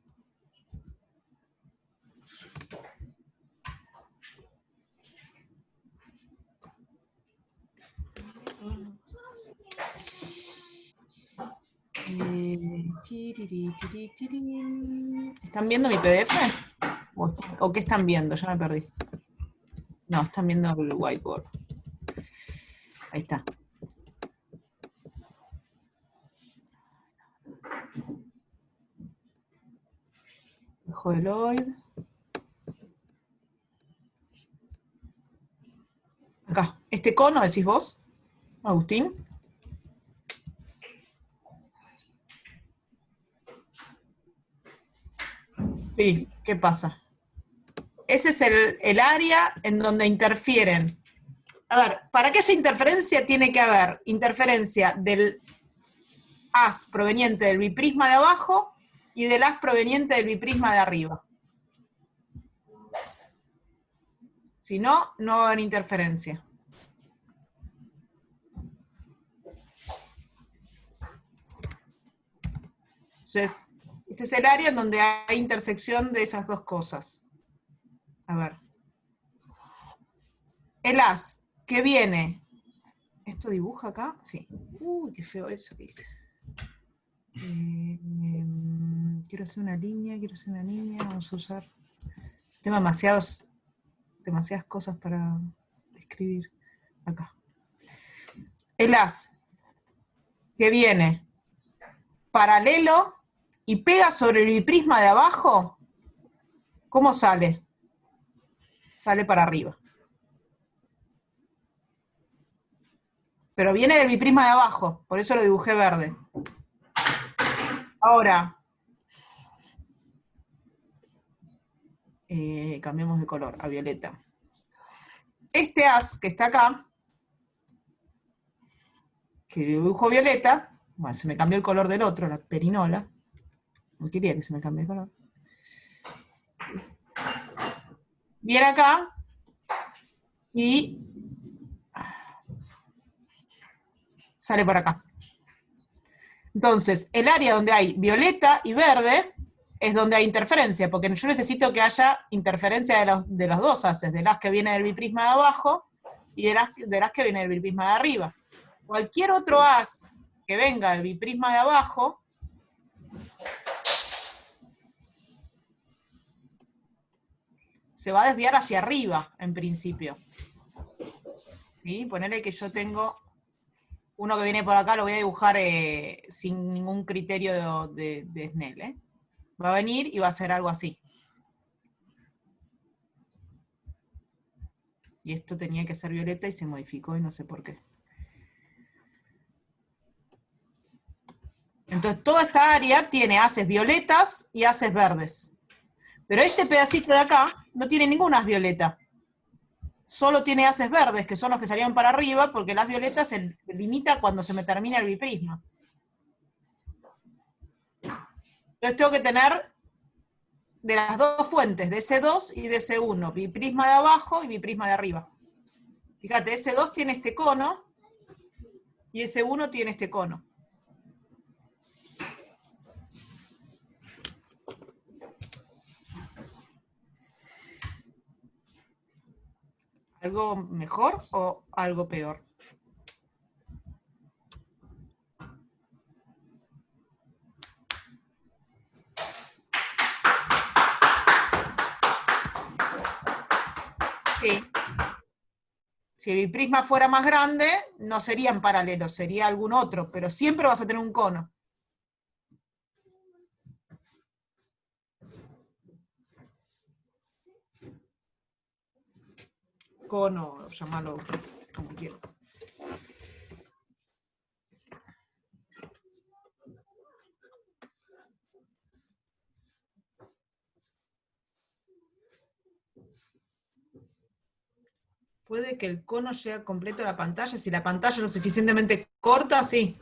¿Están viendo mi PDF? ¿O qué están viendo? Ya me perdí. No, están viendo el whiteboard. Ahí está. Jodeloid. Acá. ¿Este cono decís vos, Agustín? Sí, ¿qué pasa? Ese es el área en donde interfieren. A ver, para que haya interferencia tiene que haber interferencia del haz proveniente del biprisma de abajo y del haz proveniente del biprisma de arriba. Si no, no va a haber interferencia. Entonces, ese es el área en donde hay intersección de esas dos cosas. A ver. El haz que viene. ¿Esto dibuja acá? Sí. Uy, qué feo eso que hice. Quiero hacer una línea, vamos a usar. Tengo demasiadas cosas para escribir acá. El haz que viene paralelo y pega sobre el biprisma de abajo, ¿cómo sale? Sale para arriba. Pero viene del biprisma de abajo, por eso lo dibujé verde. Ahora, cambiamos de color a violeta. Este haz que está acá, que dibujo violeta, bueno, se me cambió el color del otro, la perinola. No quería que se me cambie el color. Viene acá y sale por acá. Entonces, el área donde hay violeta y verde es donde hay interferencia, porque yo necesito que haya interferencia de los dos haces, del haz que viene del biprisma de abajo y del haz que viene del biprisma de arriba. Cualquier otro haz que venga del biprisma de abajo se va a desviar hacia arriba, en principio. ¿Sí? Ponele que yo tengo uno que viene por acá, lo voy a dibujar sin ningún criterio de Snell, ¿eh? Va a venir y va a ser algo así. Y esto tenía que ser violeta y se modificó y no sé por qué. Entonces toda esta área tiene haces violetas y haces verdes. Pero este pedacito de acá no tiene ninguna haz violeta. Solo tiene haces verdes, que son los que salieron para arriba, porque las violetas se limita cuando se me termina el biprisma. Entonces tengo que tener de las dos fuentes, de C2 y de C1, biprisma de abajo y biprisma de arriba. Fíjate, S2 tiene este cono y S1 tiene este cono. ¿Algo mejor o algo peor? Sí. Si el biprisma fuera más grande, no serían paralelos, sería algún otro, pero siempre vas a tener un cono. Cono, llámalo como quieras. Puede que el cono llegue completo a la pantalla, si la pantalla es lo suficientemente corta, sí.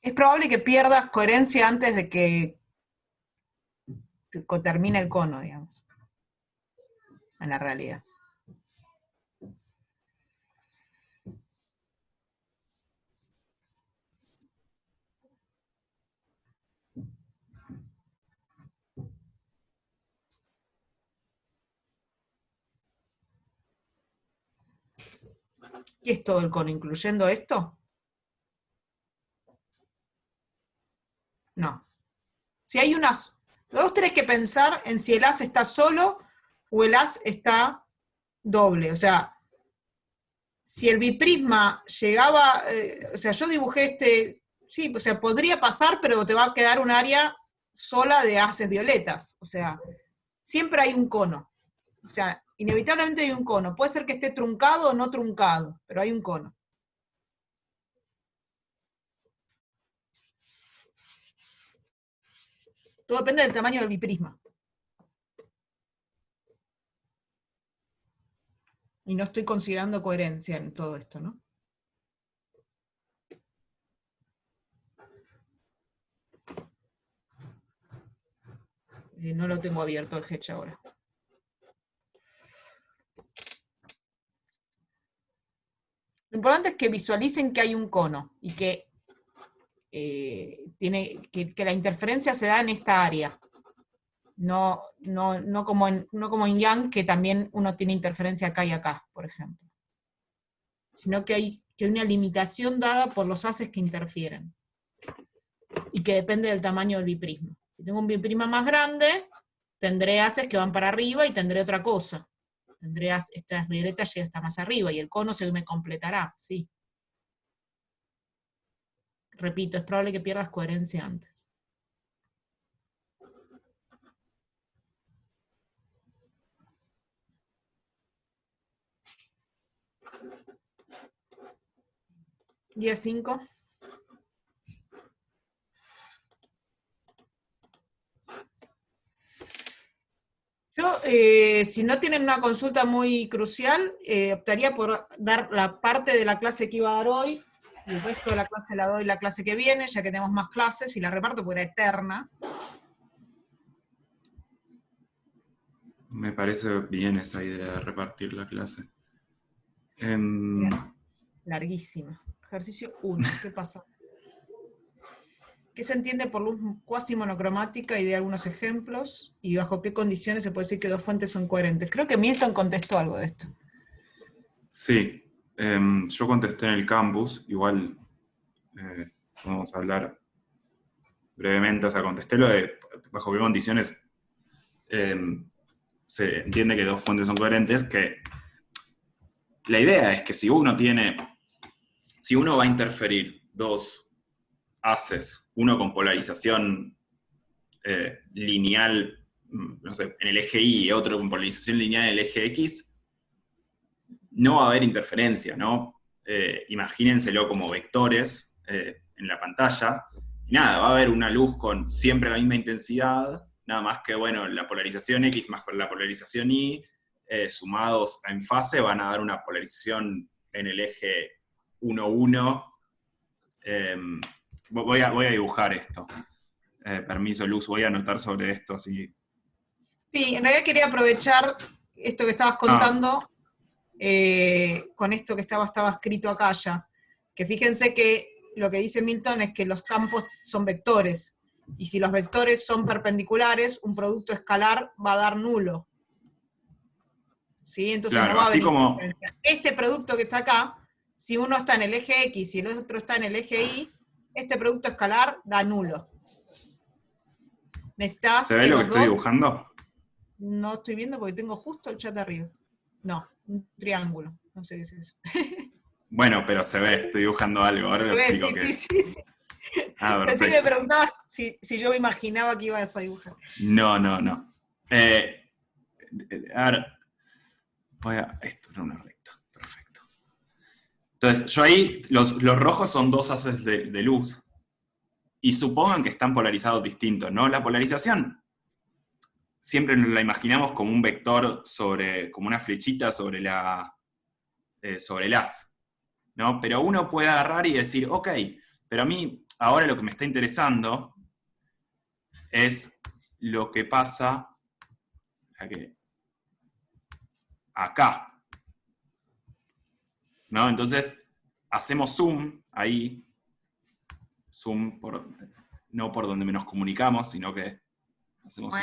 Es probable que pierdas coherencia antes de que termine el cono, digamos, en la realidad. ¿Qué es todo el cono, incluyendo esto? No. Si hay unas... Luego tenés que pensar en si el haz está solo o el haz está doble. O sea, si el biprisma llegaba... o sea, yo dibujé este... Sí, o sea, podría pasar, pero te va a quedar un área sola de haces violetas. O sea, siempre hay un cono. O sea, inevitablemente hay un cono. Puede ser que esté truncado o no truncado, pero hay un cono. Todo depende del tamaño del biprisma. Y no estoy considerando coherencia en todo esto, ¿no? No lo tengo abierto el Hedge ahora. Lo importante es que visualicen que hay un cono y que, que la interferencia se da en esta área. No como en Yang, que también uno tiene interferencia acá y acá, por ejemplo. Sino que hay una limitación dada por los haces que interfieren. Y que depende del tamaño del biprisma. Si tengo un biprisma más grande, tendré haces que van para arriba y tendré otra cosa. Tendré estas violetas llega hasta más arriba y el cono se me completará, sí. Repito, es probable que pierdas coherencia antes. Día 5. Yo, si no tienen una consulta muy crucial, optaría por dar la parte de la clase que iba a dar hoy, y el resto de la clase la doy la clase que viene, ya que tenemos más clases, y la reparto porque era eterna. Me parece bien esa idea de repartir la clase. Larguísima. Ejercicio 1, ¿qué pasa? ¿Qué se entiende por luz cuasi monocromática? Y de algunos ejemplos. ¿Y bajo qué condiciones se puede decir que dos fuentes son coherentes? Creo que Milton contestó algo de esto. Sí, yo contesté en el campus, igual vamos a hablar brevemente, o sea, contesté lo de bajo qué condiciones se entiende que dos fuentes son coherentes, que la idea es que si uno va a interferir dos haces, uno con polarización lineal, no sé, en el eje Y y otro con polarización lineal en el eje X, no va a haber interferencia, ¿no? Imagínenselo como vectores en la pantalla, y nada, va a haber una luz con siempre la misma intensidad, nada más que, bueno, la polarización X más la polarización Y, sumados en fase, van a dar una polarización en el eje 1, 1. Voy a dibujar esto. Permiso, Luz, voy a anotar sobre esto, así. Sí, en realidad quería aprovechar esto que estabas contando con esto que estaba escrito acá ya. Que fíjense que lo que dice Milton es que los campos son vectores, y si los vectores son perpendiculares, un producto escalar va a dar nulo. ¿Sí? Entonces Claro, no va a así haber como... interferencia. Este producto que está acá, si uno está en el eje X y el otro está en el eje Y, este producto escalar da nulo. Necesitas ¿Se ve que lo que los estoy dos... dibujando? No estoy viendo porque tengo justo el chat de arriba. No, un triángulo. No sé qué es eso. Bueno, pero se ve, estoy dibujando algo, ahora lo explico Sí, qué sí, es. sí. Ah, Pensé que me perfecto. preguntabas si yo me imaginaba que ibas a dibujar. No. A ver, esto era una recta, perfecto. Entonces, yo ahí, los rojos son dos haces de luz, y supongan que están polarizados distintos, ¿no? La polarización siempre nos la imaginamos como un vector como una flechita sobre el haz, ¿no? Pero uno puede agarrar y decir, ok, pero a mí ahora lo que me está interesando es lo que pasa acá, ¿no? Entonces, hacemos zoom ahí, zoom no por donde nos comunicamos, sino que hacemos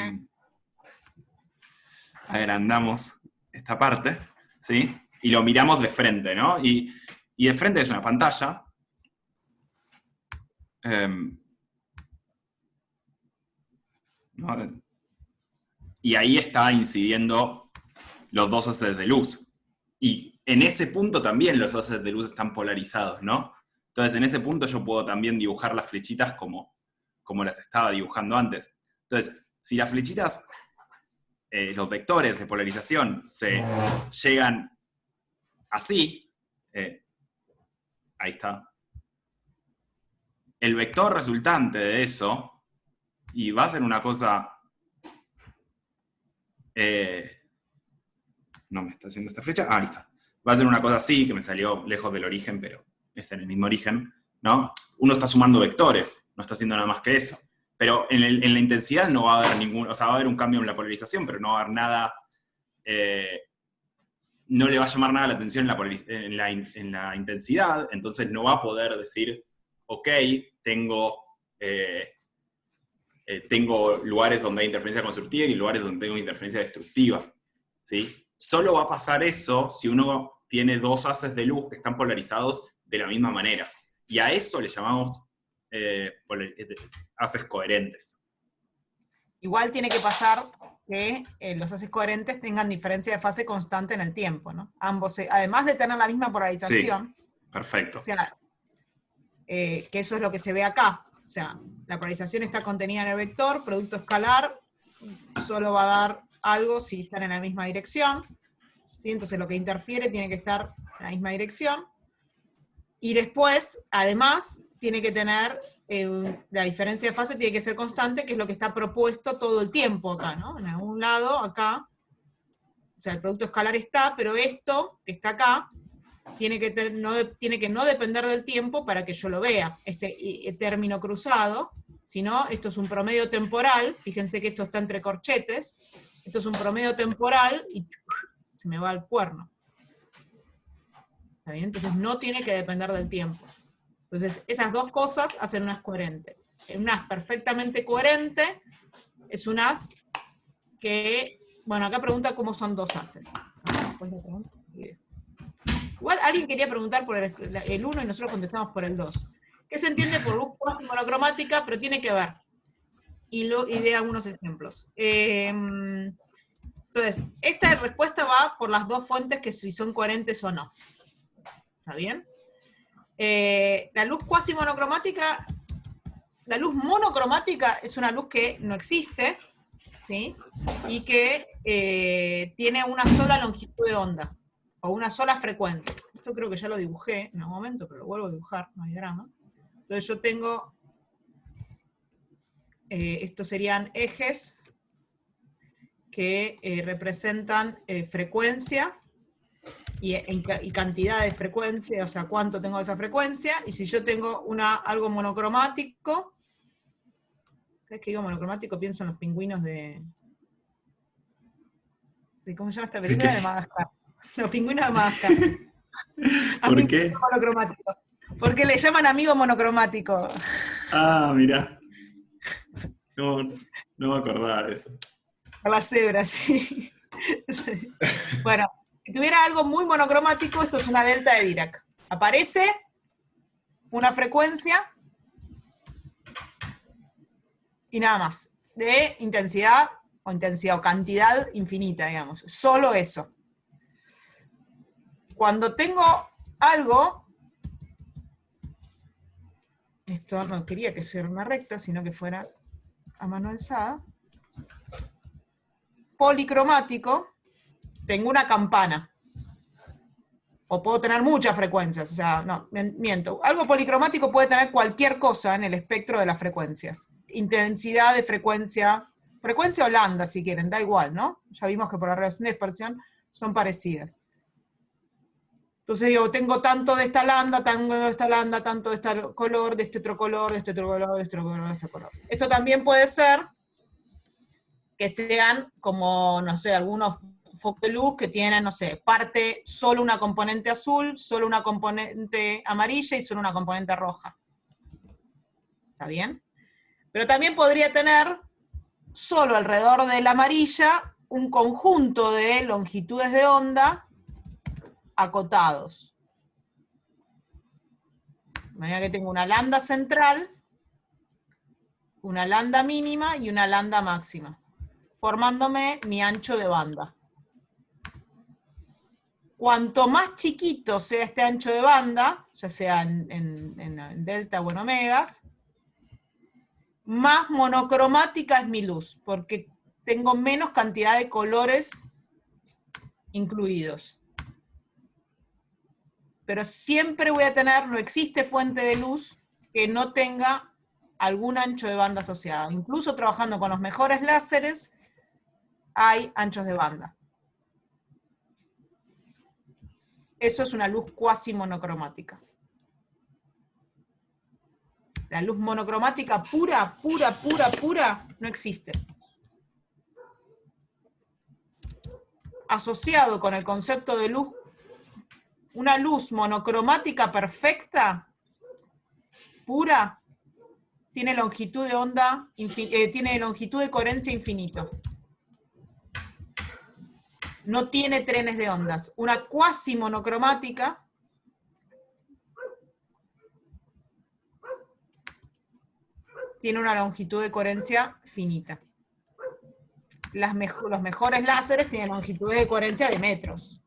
agrandamos esta parte, ¿sí? Y lo miramos de frente, ¿no? Y de frente es una pantalla. ¿No? Y ahí está incidiendo los dos haces de luz. Y en ese punto también los haces de luz están polarizados, ¿no? Entonces en ese punto yo puedo también dibujar las flechitas como las estaba dibujando antes. Entonces, si las flechitas, los vectores de polarización se llegan así, ahí está. El vector resultante de eso, y va a ser una cosa... no me está haciendo esta flecha, ahí está. Va a ser una cosa así, que me salió lejos del origen, pero es en el mismo origen, ¿no? Uno está sumando vectores, no está haciendo nada más que eso. Pero en la intensidad no va a haber ningún, o sea, va a haber un cambio en la polarización, pero no va a haber nada, no le va a llamar nada la atención en la intensidad, entonces no va a poder decir, ok, tengo lugares donde hay interferencia constructiva y lugares donde tengo interferencia destructiva, ¿sí? Solo va a pasar eso si uno tiene dos haces de luz que están polarizados de la misma manera. Y a eso le llamamos haces coherentes. Igual tiene que pasar que los haces coherentes tengan diferencia de fase constante en el tiempo, ¿no? Ambos, además de tener la misma polarización. Sí, perfecto. O sea, que eso es lo que se ve acá. O sea, la polarización está contenida en el vector, producto escalar, solo va a dar algo si están en la misma dirección, ¿sí? Entonces lo que interfiere tiene que estar en la misma dirección. Y después, además, tiene que tener, la diferencia de fase tiene que ser constante, que es lo que está propuesto todo el tiempo acá, ¿no? En algún lado, acá, o sea, el producto escalar está, pero esto, que está acá, tiene que no depender del tiempo para que yo lo vea, este término cruzado, sino esto es un promedio temporal, fíjense que esto está entre corchetes, esto es un promedio temporal y se me va el cuerno. ¿Está bien? Entonces no tiene que depender del tiempo. Entonces esas dos cosas hacen un as coherente. Un as perfectamente coherente es un as que, bueno, acá pregunta cómo son dos ases. Igual alguien quería preguntar por el 1 y nosotros contestamos por el 2. ¿Qué se entiende por luz cuasi monocromática? Pero tiene que ver. Y de algunos ejemplos. Entonces, esta respuesta va por las dos fuentes que si son coherentes o no. ¿Está bien? La luz cuasi monocromática, la luz monocromática es una luz que no existe, ¿sí? Y que tiene una sola longitud de onda, o una sola frecuencia. Esto creo que ya lo dibujé en algún momento, pero lo vuelvo a dibujar, no hay drama. Entonces yo tengo, estos serían ejes que representan frecuencia y cantidad de frecuencia, o sea, cuánto tengo de esa frecuencia, y si yo tengo algo monocromático, cada vez que digo monocromático pienso en los pingüinos de ¿cómo se llama esta película? De Madagascar. Los pingüinos de Madagascar. ¿Por qué? Monocromático. Porque le llaman amigo monocromático. Ah, mirá. No me acordaba de eso. A la cebra, sí. Sí. Bueno, si tuviera algo muy monocromático, esto es una delta de Dirac. Aparece una frecuencia y nada más. De intensidad o cantidad infinita, digamos. Solo eso. Cuando tengo algo, esto no quería que fuera una recta, sino que fuera a mano alzada, policromático, tengo una campana. O puedo tener muchas frecuencias, o sea, no, miento. Algo policromático puede tener cualquier cosa en el espectro de las frecuencias. Intensidad de frecuencia o lambda si quieren, da igual, ¿no? Ya vimos que por la relación de dispersión son parecidas. Entonces digo, tengo tanto de esta lambda, tanto de esta lambda, tanto de este color, de este otro color, de este otro color, de este otro color, de este color. Esto también puede ser que sean como, no sé, algunos focos de luz que tienen, no sé, parte solo una componente azul, solo una componente amarilla y solo una componente roja. ¿Está bien? Pero también podría tener solo alrededor de la amarilla un conjunto de longitudes de onda acotados. De manera que tengo una lambda central, una lambda mínima y una lambda máxima, formándome mi ancho de banda. Cuanto más chiquito sea este ancho de banda, ya sea en delta o en omegas, más monocromática es mi luz, porque tengo menos cantidad de colores incluidos. Pero siempre voy a tener, no existe fuente de luz que no tenga algún ancho de banda asociado. Incluso trabajando con los mejores láseres, hay anchos de banda. Eso es una luz cuasi monocromática. La luz monocromática pura, no existe. Asociado con el concepto de luz, una luz monocromática perfecta, pura, tiene longitud de onda, tiene longitud de coherencia infinito. No tiene trenes de ondas. Una cuasi monocromática tiene una longitud de coherencia finita. Los mejores láseres tienen longitudes de coherencia de metros.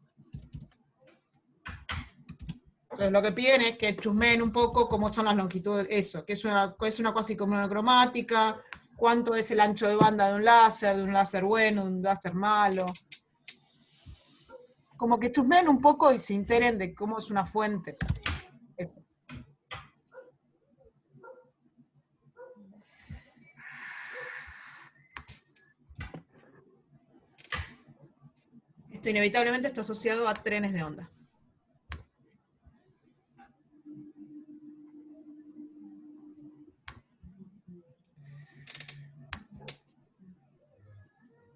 Entonces lo que piden es que chusmeen un poco cómo son las longitudes, eso, que es una cuasi monocromática, cuánto es el ancho de banda de un láser bueno, de un láser malo. como que chusmeen un poco y se enteren de cómo es una fuente. Eso. Esto inevitablemente está asociado a trenes de onda.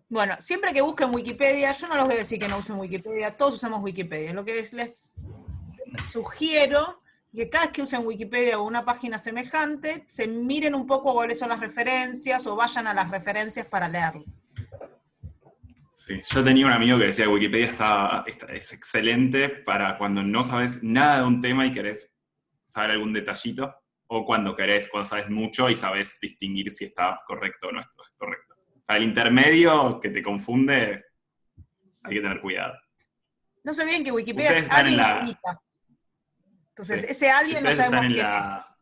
Bueno, siempre que busquen Wikipedia, yo no les voy a decir que no usen Wikipedia, todos usamos Wikipedia. Lo que les sugiero que cada vez que usen Wikipedia o una página semejante, se miren un poco cuáles son las referencias o vayan a las referencias para leerlo. Sí, yo tenía un amigo que decía que Wikipedia es excelente para cuando no sabes nada de un tema y querés saber algún detallito, o cuando sabes mucho y sabes distinguir si está correcto o no está correcto. Para el intermedio que te confunde, hay que tener cuidado. No se olviden que Wikipedia Ustedes es están alguien en que la... edita. Entonces, Sí. ese alguien no Ustedes están sabemos en quién es. la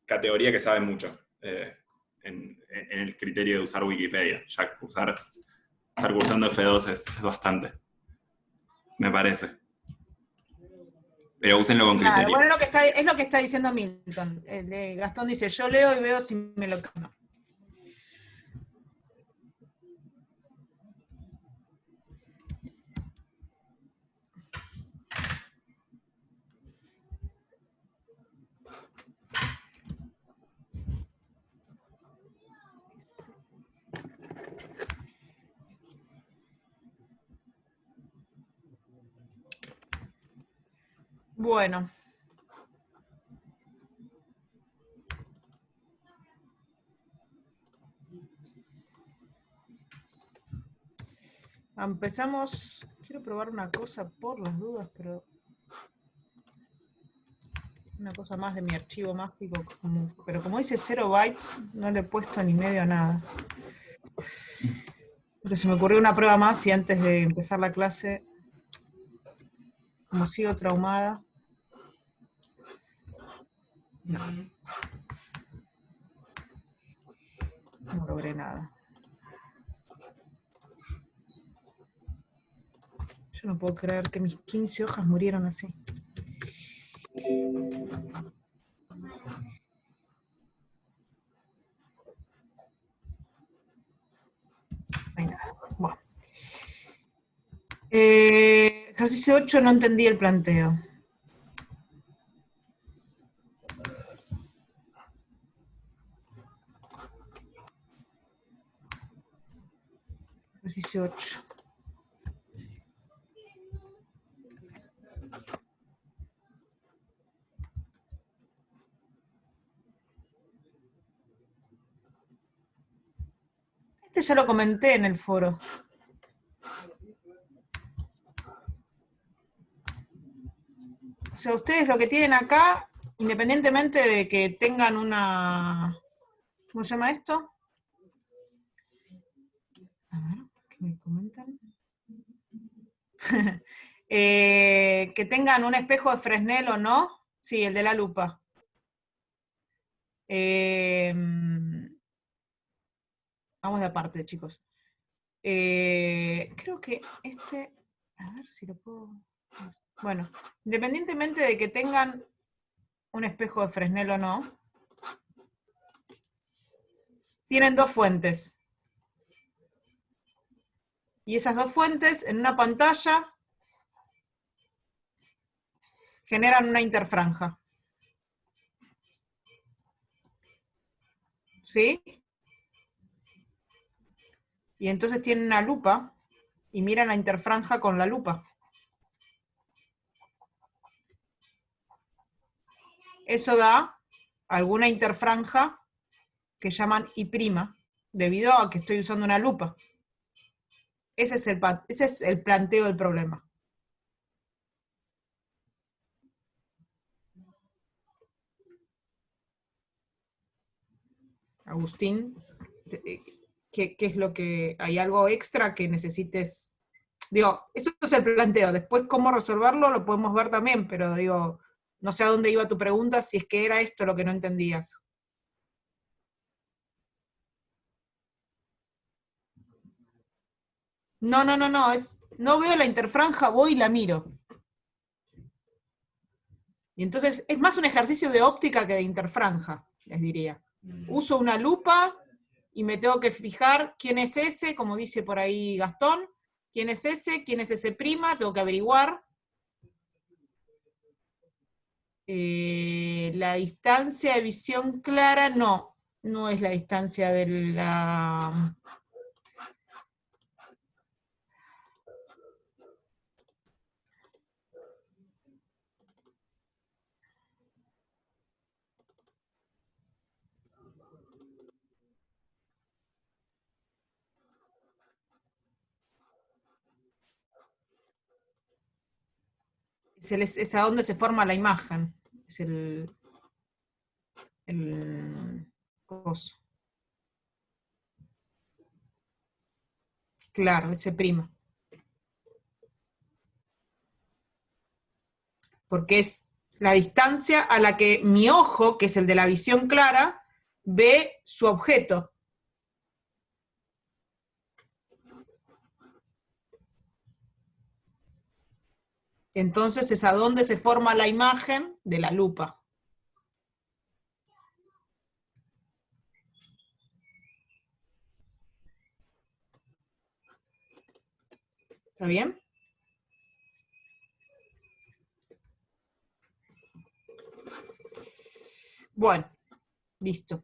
categoría que saben mucho, en el criterio de usar Wikipedia. Ya estar cursando F2 es bastante, me parece. Pero úsenlo con Claro, criterio. bueno, es lo que está diciendo Milton. Gastón dice, yo leo y veo si me lo... No. Bueno. Empezamos, quiero probar una cosa por las dudas, pero una cosa más de mi archivo mágico, pero como dice 0 bytes, no le he puesto ni medio a nada. Pero se me ocurrió una prueba más y antes de empezar la clase, como sigo traumada, no logré nada. Yo no puedo creer que mis 15 hojas murieron así. No hay nada. Bueno. Ejercicio 8, no entendí el planteo. Ejercicio 8. Este ya lo comenté en el foro. O sea, ustedes lo que tienen acá, independientemente de que tengan una... ¿Cómo se llama esto? A ver, ¿qué me comentan? Que tengan un espejo de Fresnel o no. Sí, el de la lupa. Vamos de aparte, chicos. Creo que este... A ver si lo puedo... Bueno, independientemente de que tengan un espejo de Fresnel o no, tienen dos fuentes. Y esas dos fuentes en una pantalla generan una interfranja. ¿Sí? Y entonces tienen una lupa y miran la interfranja con la lupa. Eso da alguna interfranja que llaman I', debido a que estoy usando una lupa. Ese es el planteo del problema. Agustín, ¿qué es lo que... ¿Hay algo extra que necesites? Digo, eso es el planteo. Después cómo resolverlo lo podemos ver también, pero digo, no sé a dónde iba tu pregunta, si es que era esto lo que no entendías. No, no veo la interfranja, voy y la miro. Y entonces es más un ejercicio de óptica que de interfranja, les diría. Uso una lupa y me tengo que fijar quién es ese, como dice por ahí Gastón, quién es ese prima, tengo que averiguar. La distancia de visión clara, no es la distancia de la... Es a donde se forma la imagen. Es el coso. Claro, ese prima. Porque es la distancia a la que mi ojo, que es el de la visión clara, ve su objeto. Entonces es a donde se forma la imagen de la lupa. ¿Está bien? Bueno, listo.